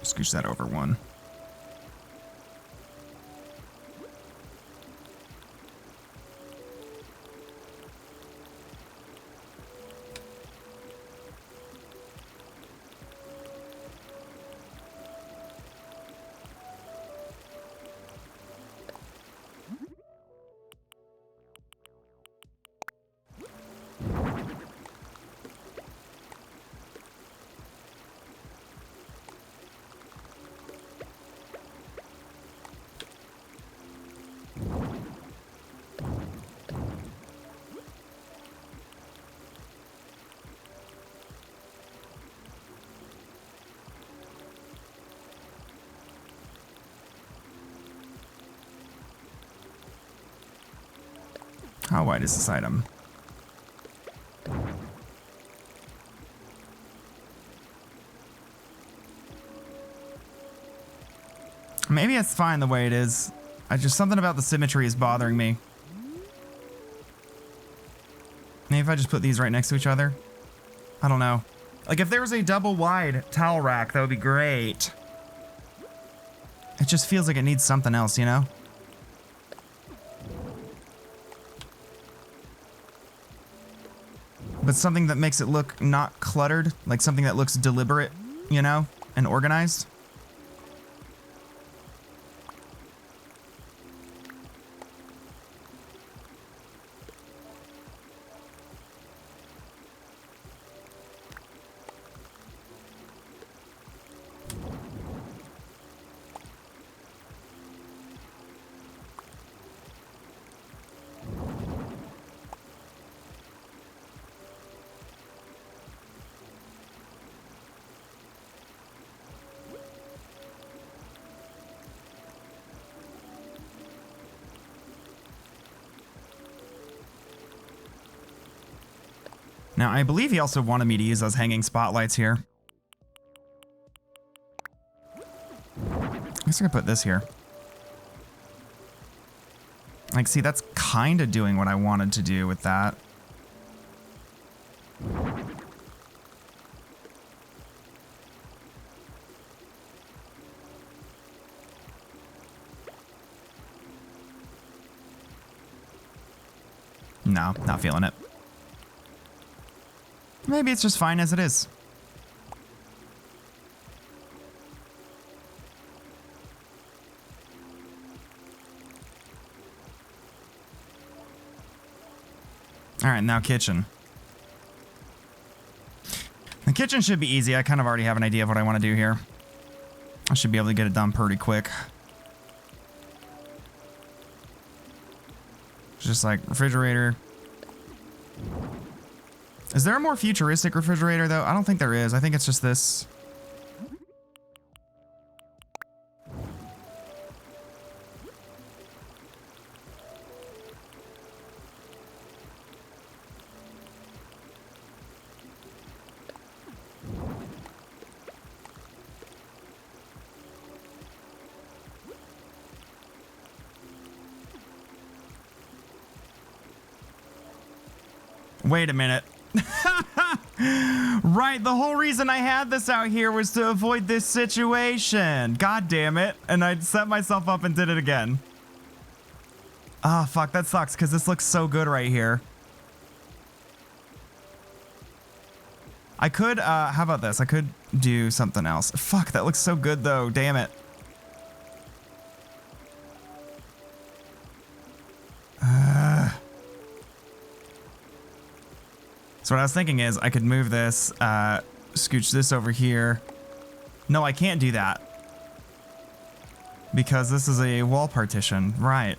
Scooch that over one. How wide is this item? Maybe it's fine the way it is. Something about the symmetry is bothering me. Maybe if I just put these right next to each other? I don't know. Like if there was a double wide towel rack, that would be great. It just feels like it needs something else, you know? But something that makes it look not cluttered, like something that looks deliberate, you know, and organized. Now, I believe he also wanted me to use those hanging spotlights here. I guess I could put this here. Like, see, that's kind of doing what I wanted to do with that. No, not feeling it. Maybe it's just fine as it is. All right, now kitchen. The kitchen should be easy. I kind of already have an idea of what I want to do here. I should be able to get it done pretty quick. Just like refrigerator. Is there a more futuristic refrigerator, though? I don't think there is. I think it's just this. Wait a minute. Right, the whole reason I had this out here was to avoid this situation. God damn it. And I set myself up and did it again. Ah, fuck, that sucks because this looks so good right here. I could, how about this? I could do something else. Fuck, that looks so good though. Damn it. So what I was thinking is I could move this, scooch this over here. No, I can't do that. Because this is a wall partition. Right.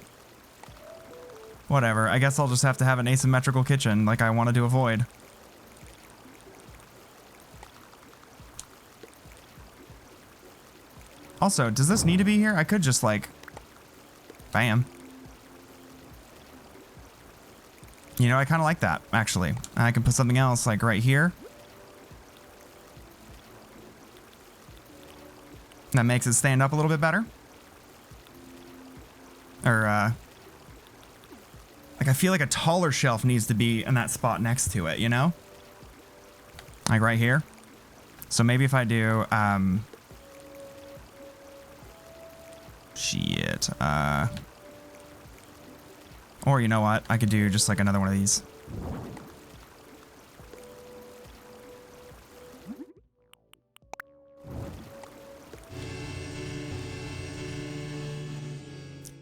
Whatever. I guess I'll just have to have an asymmetrical kitchen like I wanted to avoid. Also, does this need to be here? I could just like, bam. You know, I kind of like that, actually. I can put something else like right here. That makes it stand up a little bit better. Or, like I feel like a taller shelf needs to be in that spot next to it, you know? Like right here. So maybe if I do, shit, or you know what? I could do just like another one of these.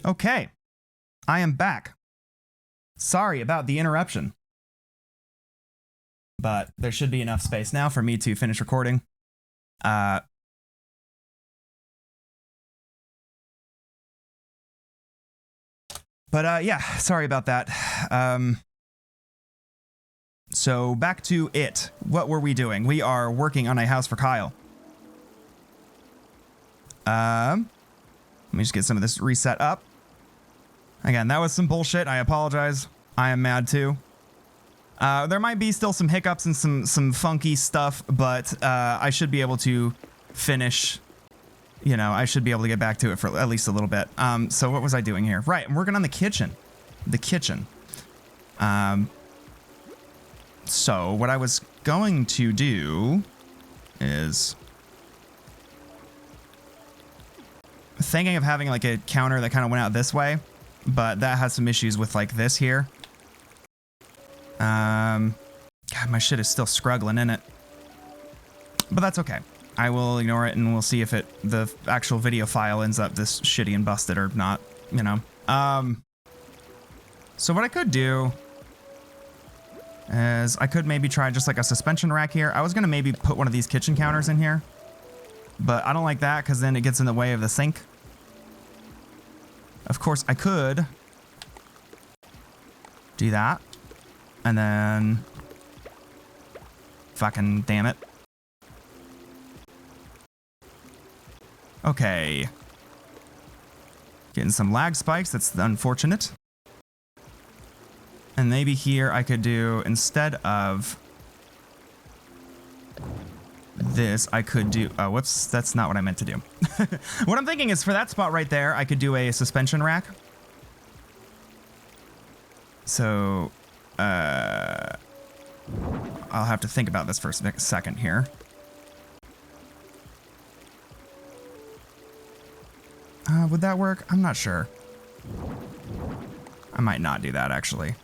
Okay. I am back. Sorry about the interruption. But there should be enough space now for me to finish recording. But yeah, sorry about that. So back to it. What were we doing? We are working on a house for Kyle. Let me just get some of this reset up. Again, that was some bullshit. I apologize. I am mad too. There might be still some hiccups and some funky stuff, but I should be able to finish. You know, I should be able to get back to it for at least a little bit. So what was I doing here? Right, I'm working on the kitchen. The kitchen. So what I was going to do is thinking of having like a counter that kind of went out this way, but that has some issues with like this here. God, my shit is still struggling in it, but that's okay. I will ignore it and we'll see if the actual video file ends up this shitty and busted or not, you know. So what I could do is I could maybe try just like a suspension rack here. I was gonna maybe put one of these kitchen counters in here, but I don't like that because then it gets in the way of the sink. Of course, I could do that and then fucking damn it. Okay. Getting some lag spikes, that's unfortunate. And maybe here I could do, instead of this, I could do, oh, whoops, that's not what I meant to do. What I'm thinking is for that spot right there, I could do a suspension rack. So, I'll have to think about this for a second here. Would that work? I'm not sure. I might not do that, actually.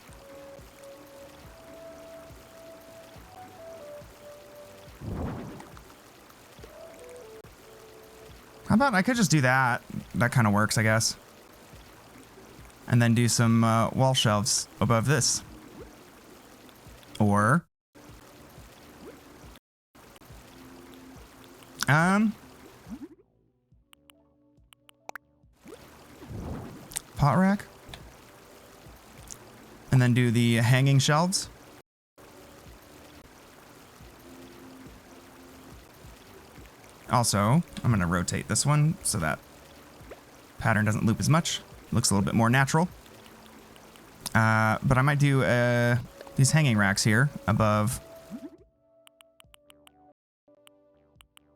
How about I could just do that? That kind of works, I guess. And then do some wall shelves above this. Or... pot rack. And then do the hanging shelves. Also, I'm going to rotate this one so that pattern doesn't loop as much. Looks a little bit more natural. But I might do these hanging racks here above.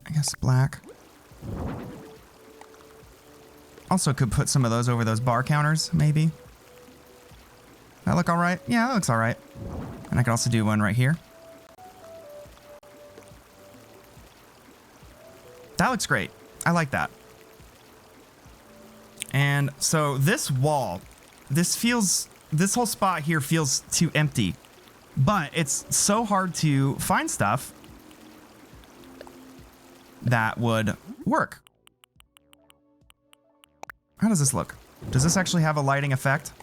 I guess black. Also could put some of those over those bar counters, maybe. That look all right? Yeah, that looks all right. And I can also do one right here. That looks great. I like that. And so this wall, this whole spot here feels too empty, but it's so hard to find stuff that would work. How does this look? Does this actually have a lighting effect?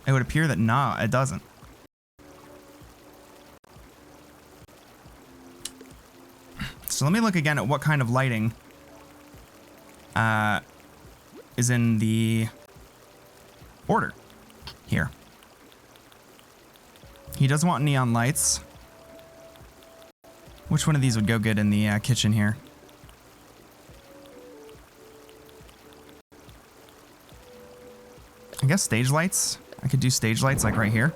It would appear that no, it doesn't. So let me look again at what kind of lighting is in the order here. He doesn't want neon lights. Which one of these would go good in the kitchen here? I guess stage lights. I could do stage lights like right here.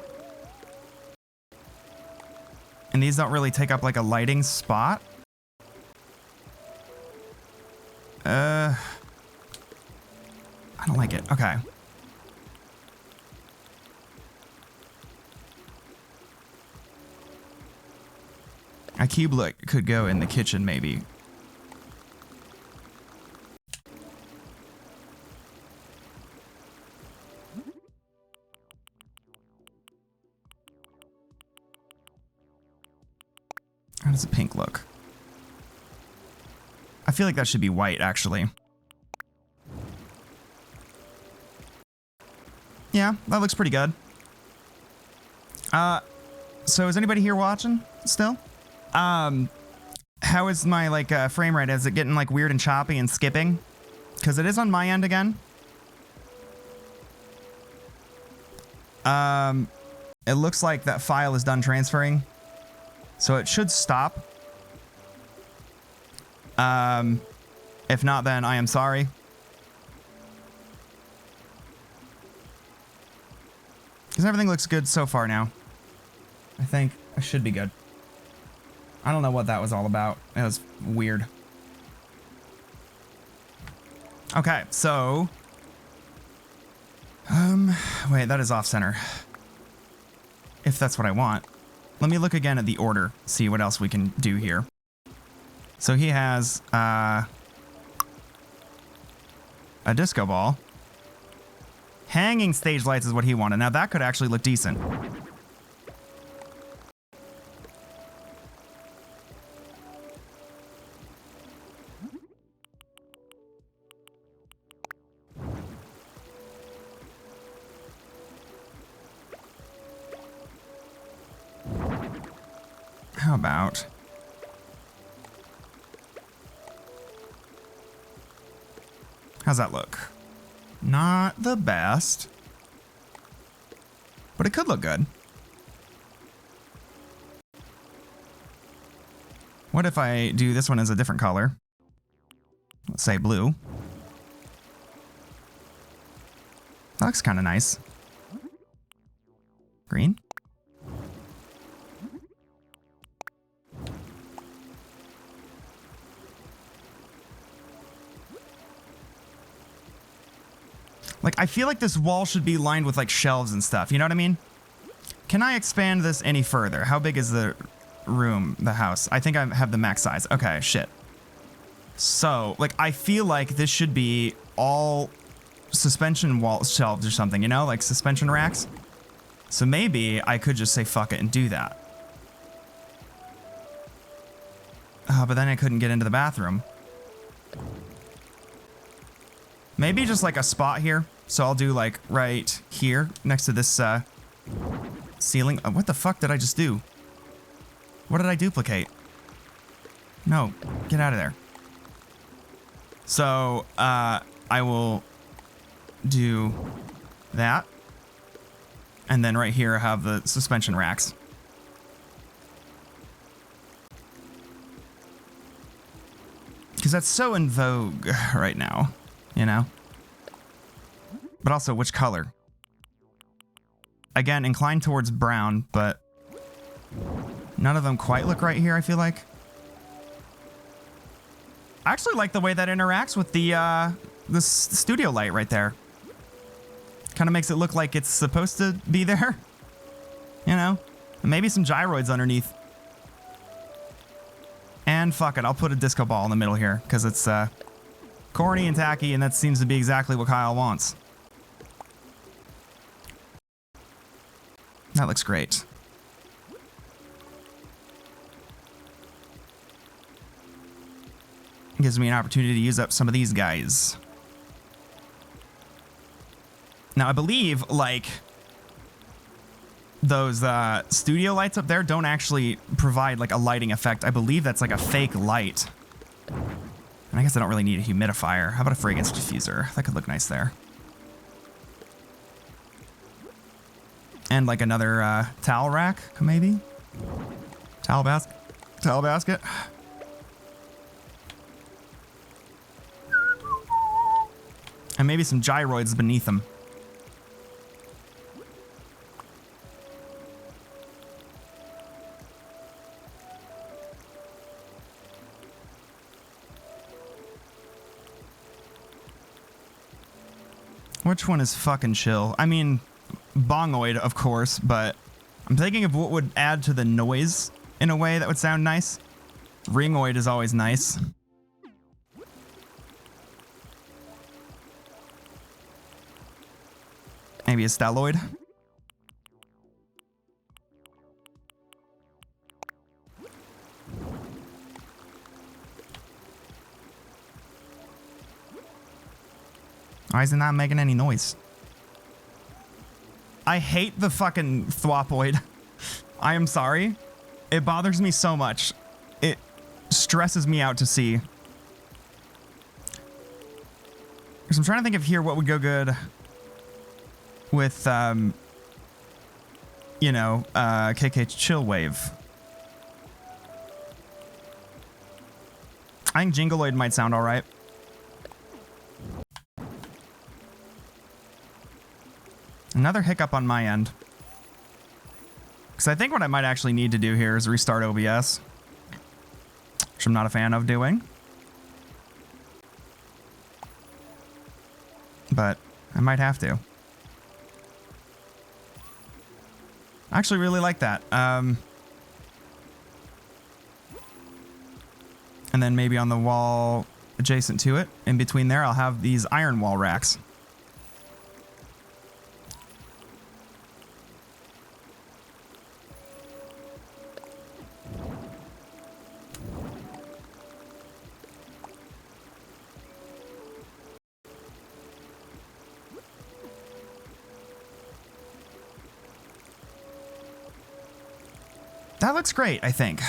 And these don't really take up like a lighting spot. I don't like it. Okay. A cube light could go in the kitchen maybe. How does the pink look? I feel like that should be white, actually. Yeah, that looks pretty good. So is anybody here watching still? How is my, like, frame rate? Is it getting, like, weird and choppy and skipping? Because it is on my end again. It looks like that file is done transferring. So it should stop. If not, then I am sorry. Because everything looks good so far now. I think I should be good. I don't know what that was all about. It was weird. Okay, so... wait, that is off-center. If that's what I want. Let me look again at the order, see what else we can do here. So he has, a disco ball. Hanging stage lights is what he wanted. Now that could actually look decent. How about... how's that look? Not the best. But it could look good. What if I do this one as a different color? Let's say blue. That looks kind of nice. Green. Like, I feel like this wall should be lined with, like, shelves and stuff. You know what I mean? Can I expand this any further? How big is the room, the house? I think I have the max size. Okay, shit. So, like, I feel like this should be all suspension wall shelves or something, you know? Like, suspension racks. So maybe I could just say fuck it and do that. But then I couldn't get into the bathroom. Maybe just like a spot here. So I'll do like right here next to this ceiling. What the fuck did I just do? What did I duplicate? No, get out of there. So I will do that. And then right here I have the suspension racks. Because that's so in vogue right now. You know? But also, which color? Again, inclined towards brown, but none of them quite look right here, I feel like. I actually like the way that interacts with the studio light right there. Kind of makes it look like it's supposed to be there. You know? Maybe some gyroids underneath. And fuck it, I'll put a disco ball in the middle here, because it's corny and tacky, and that seems to be exactly what Kyle wants. That looks great. Gives me an opportunity to use up some of these guys. Now, I believe, like, those studio lights up there don't actually provide, like, a lighting effect. I believe that's, like, a fake light. And I guess I don't really need a humidifier. How about a fragrance diffuser? That could look nice there. And, like, another towel rack, maybe? Towel basket? Towel basket? And maybe some gyroids beneath them. Which one is fucking chill? I mean, bongoid, of course, but I'm thinking of what would add to the noise in a way that would sound nice. Ringoid is always nice. Maybe a stelloid. Why is it not making any noise? I hate the fucking thwopoid. I am sorry. It bothers me so much. It stresses me out to see. Because I'm trying to think of here what would go good with, you know, KK Chill Wave. I think Jingleoid might sound alright. Another hiccup on my end. Because I think what I might actually need to do here is restart OBS. Which I'm not a fan of doing. But I might have to. I actually really like that. And then maybe on the wall adjacent to it, in between there, I'll have these iron wall racks. That looks great, I think.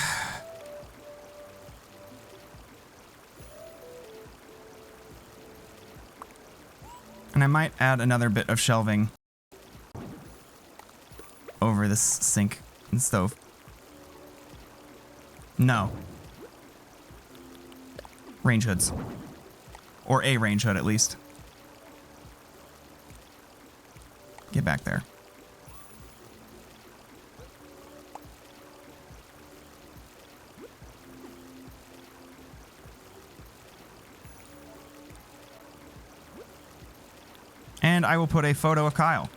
And I might add another bit of shelving over this sink and stove. No. Range hoods. Or a range hood, at least. Get back there. And I will put a photo of Kyle.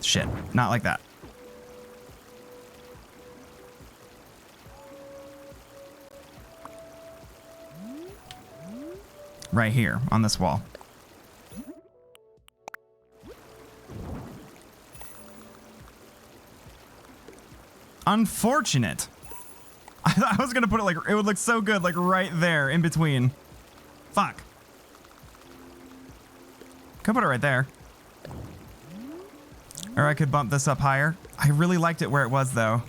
Shit, not like that. Right here on this wall. Unfortunate. I was gonna put it like, it would look so good, like right there in between. Fuck. Could put it right there. Or I could bump this up higher. I really liked it where it was though.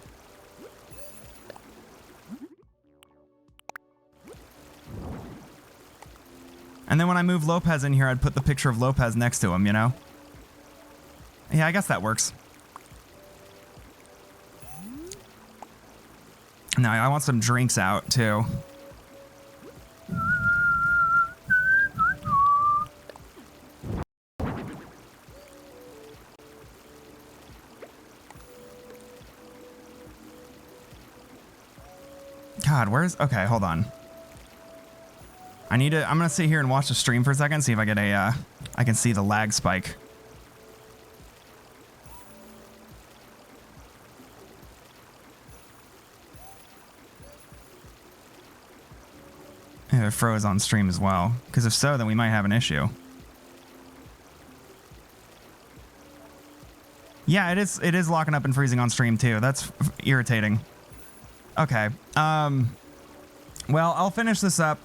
And then when I move Lopez in here, I'd put the picture of Lopez next to him, you know? Yeah, I guess that works. Now, I want some drinks out, too. God, where's... Okay, hold on. I'm gonna sit here and watch the stream for a second, see if I get a, I can see the lag spike. If it froze on stream as well, because if so, then we might have an issue. Yeah, it is locking up and freezing on stream too. That's irritating. Okay. Well, I'll finish this up.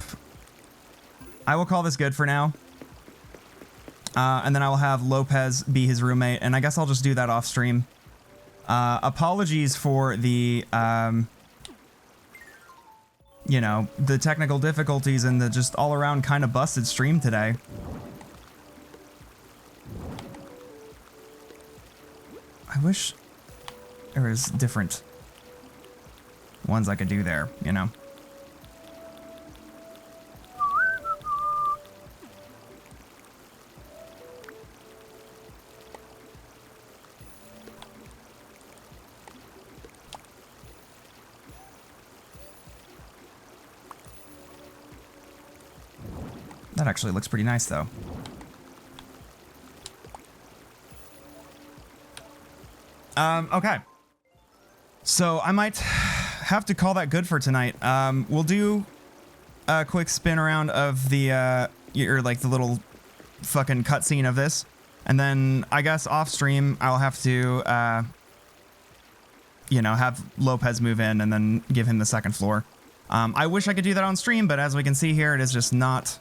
I will call this good for now. And then I will have Lopez be his roommate, and I guess I'll just do that off stream. Apologies for the, you know, the technical difficulties and the just all around kind of busted stream today. I wish there was different ones I could do there, you know. That actually looks pretty nice, though. Okay. So I might have to call that good for tonight. We'll do a quick spin around of the, like the little fucking cutscene of this. And then I guess off stream, I'll have to, you know, have Lopez move in and then give him the second floor. I wish I could do that on stream, but as we can see here, it is just not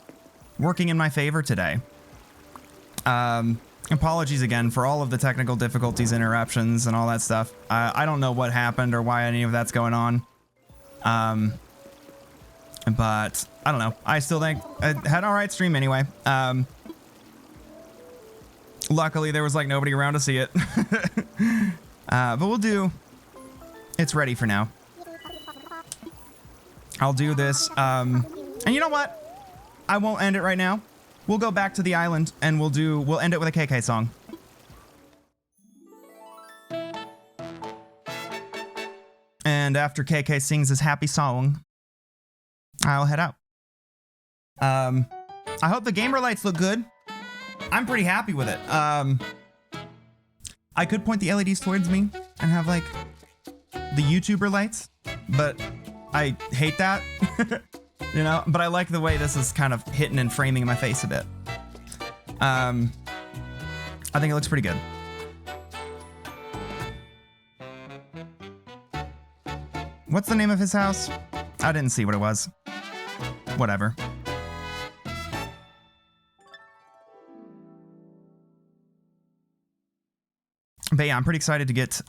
working in my favor today. Apologies again for all of the technical difficulties, interruptions, and all that stuff. I don't know what happened or why any of that's going on. But I don't know. I still think I had an alright stream anyway. Luckily, there was like nobody around to see it. But we'll do... It's ready for now. I'll do this. And you know what? I won't end it right now. We'll go back to the island and we'll end it with a KK song. And after KK sings his happy song, I'll head out. I hope the gamer lights look good. I'm pretty happy with it. I could point the LEDs towards me and have like the YouTuber lights, but I hate that. You know, but I like the way this is kind of hitting and framing in my face a bit. I think it looks pretty good. What's the name of his house? I didn't see what it was. Whatever. But yeah, I'm pretty excited to get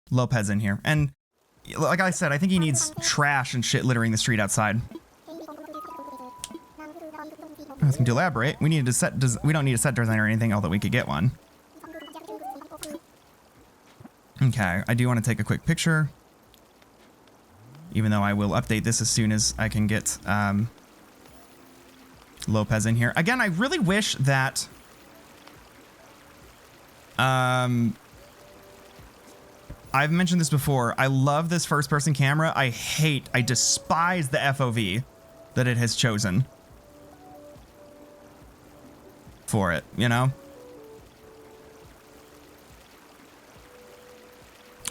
Lopez in here. And like I said, I think he needs trash and shit littering the street outside. Nothing to elaborate. We need to set. We don't need a set design or anything, although we could get one. Okay, I do want to take a quick picture. Even though I will update this as soon as I can get Lopez in here. Again, I really wish that I've mentioned this before. I love this first-person camera. I despise the FOV that it has chosen for it, you know?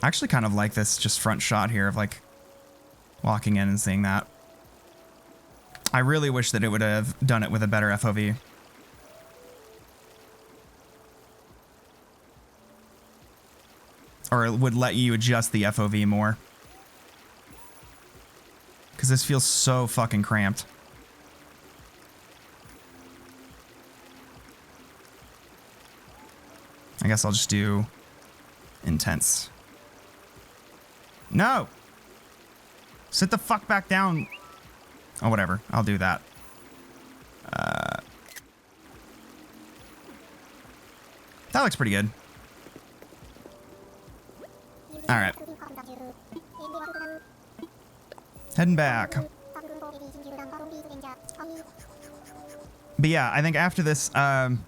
I actually kind of like this just front shot here of like walking in and seeing that. I really wish that it would have done it with a better FOV. Or it would let you adjust the FOV more. Because this feels so fucking cramped. I guess I'll just do intense. No! Sit the fuck back down. Oh, whatever. I'll do that. That looks pretty good. Alright. Heading back. But yeah, I think after this, I'm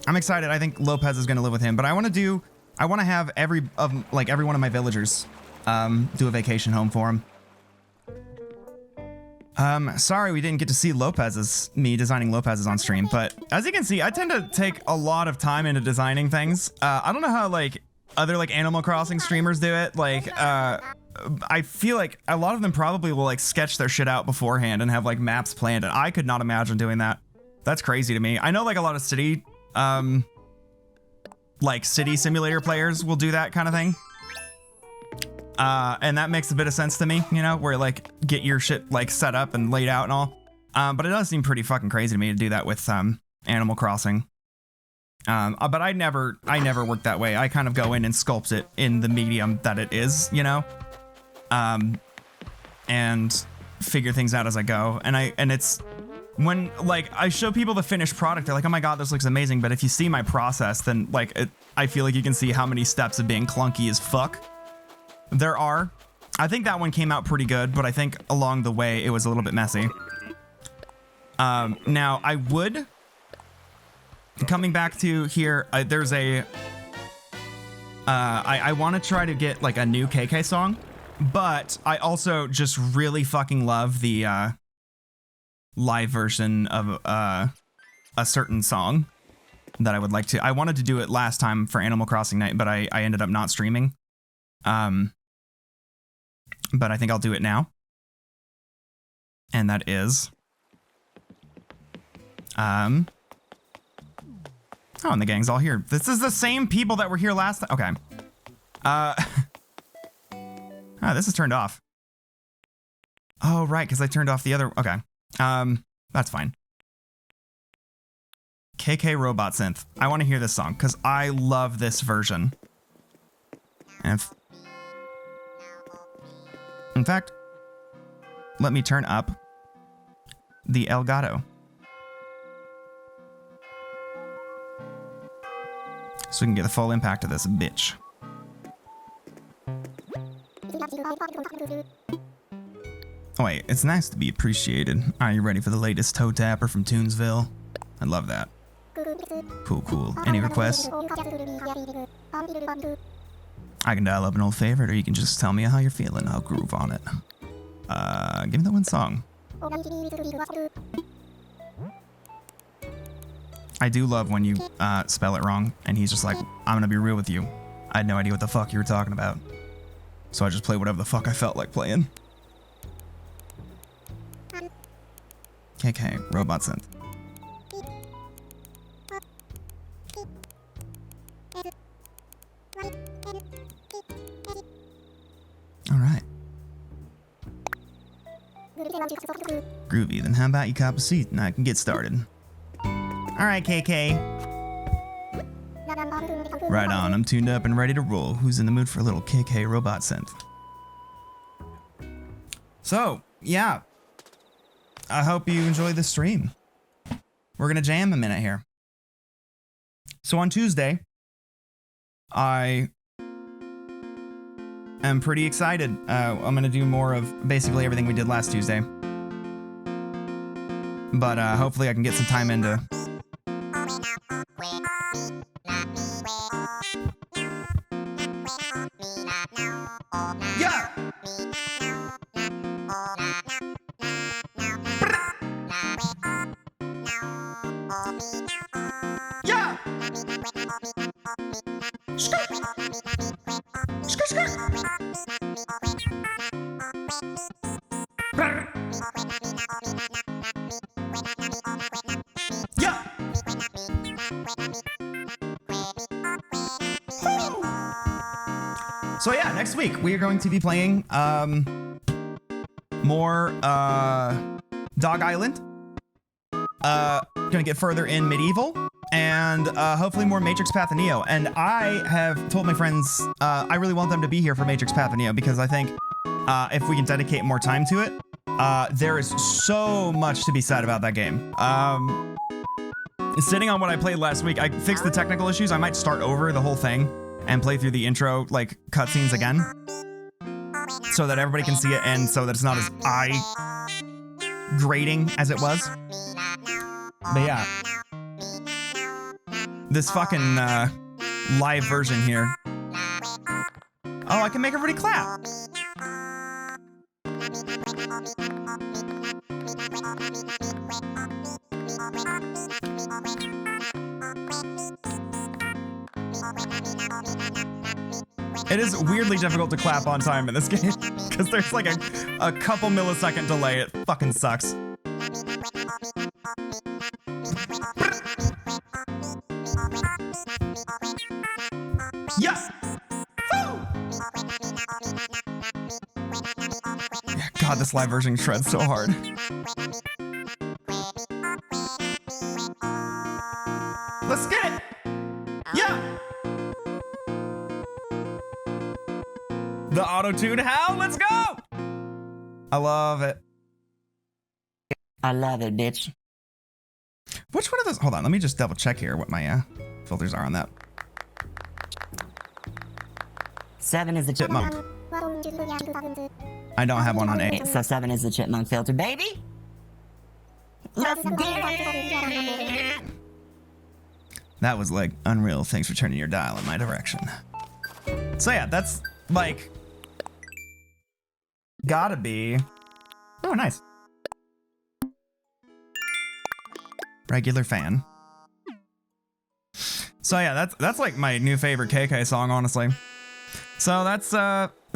excited. I think Lopez is going to live with him. But I want to have every one of my villagers do a vacation home for him. Sorry we didn't get to see me designing Lopez's on stream, but as you can see, I tend to take a lot of time into designing things. I don't know how like other like Animal Crossing streamers do it. Like, I feel like a lot of them probably will like sketch their shit out beforehand and have like maps planned, and I could not imagine doing that. That's crazy to me. I know like a lot of city simulator players will do that kind of thing. And that makes a bit of sense to me, you know, where like get your shit like set up and laid out and all. But it does seem pretty fucking crazy to me to do that with Animal Crossing. But I never work that way. I kind of go in and sculpt it in the medium that it is, you know, and figure things out as I go. And it's when like I show people the finished product, they're like, oh my God, this looks amazing. But if you see my process, then like I feel like you can see how many steps of being clunky as fuck there are. I think that one came out pretty good, but I think along the way it was a little bit messy. Now I would, coming back to here, there's a, I want to try to get like a new KK song, but I also just really fucking love the live version of a certain song that I would like to. I wanted to do it last time for Animal Crossing Night, but I ended up not streaming. But I think I'll do it now. And that is... Oh, and the gang's all here. This is the same people that were here last time. Okay. Oh, this is turned off. Oh, right, because I turned off the other... Okay. That's fine. KK Robot Synth. I want to hear this song, because I love this version. And in fact, let me turn up the Elgato so we can get the full impact of this bitch. Oh wait, it's nice to be appreciated. Are you ready for the latest toe tapper from Toonsville? I love that. Cool, cool. Any requests? I can dial up an old favorite, or you can just tell me how you're feeling. I'll groove on it. Give me that one song. I do love when you spell it wrong, and he's just like, I'm gonna be real with you. I had no idea what the fuck you were talking about. So I just play whatever the fuck I felt like playing. KK, Robot Synth. Alright. Groovy, then how about you cop a seat and I can get started. Alright, KK. Right on, I'm tuned up and ready to roll. Who's in the mood for a little KK Robot Synth? So, yeah. I hope you enjoy the stream. We're gonna jam a minute here. So on Tuesday, I am pretty excited. I'm gonna do more of basically everything we did last Tuesday. But hopefully I can get some time into... Yeah! Yeah! Yeah! So yeah, next week we are going to be playing more Dog Island. Gonna get further in Medieval, and hopefully more Matrix Path of Neo. And I have told my friends I really want them to be here for Matrix Path of Neo, because I think if we can dedicate more time to it, there is so much to be said about that game. Sitting on what I played last week, I fixed the technical issues. I might start over the whole thing and play through the intro, like, cutscenes again, so that everybody can see it and so that it's not as eye-grating as it was. But yeah, this fucking live version here. Oh, I can make everybody clap. It is weirdly difficult to clap on time in this game because there's like a couple millisecond delay. It fucking sucks. Yeah. Woo! Yeah, God, this live version shreds so hard. Let's get it. Yeah. The auto-tune how? Let's go. I love it. I love it, bitch. Which one of those? Hold on, let me just double check here what my filters are on that. 7 is the chipmunk. I don't have one on 8. So 7 is the chipmunk filter, baby. Let's get it. That was like unreal. Thanks for turning your dial in my direction. So yeah, that's like gotta be. Oh, nice. Regular fan. So yeah, that's like my new favorite KK song, honestly. So that's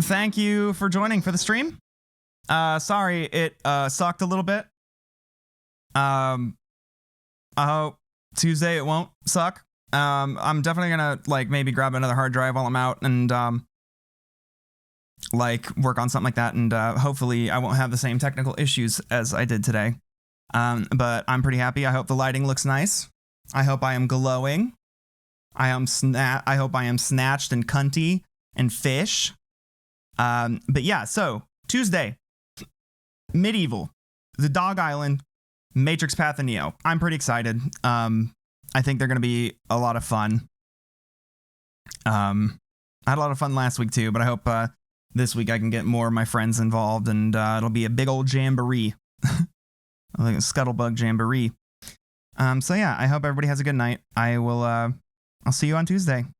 thank you for joining for the stream. Sorry it sucked a little bit. I hope Tuesday it won't suck. I'm definitely gonna like maybe grab another hard drive while I'm out and like work on something like that, and hopefully I won't have the same technical issues as I did today. But I'm pretty happy. I hope the lighting looks nice. I hope I am glowing. I hope I am snatched and cunty and fish. But yeah, so Tuesday, Medieval, The Dog Island, Matrix Path of Neo. I'm pretty excited. I think they're going to be a lot of fun. I had a lot of fun last week too, but I hope this week I can get more of my friends involved, and it'll be a big old jamboree. Like a scuttlebug jamboree. So yeah, I hope everybody has a good night. I'll see you on Tuesday.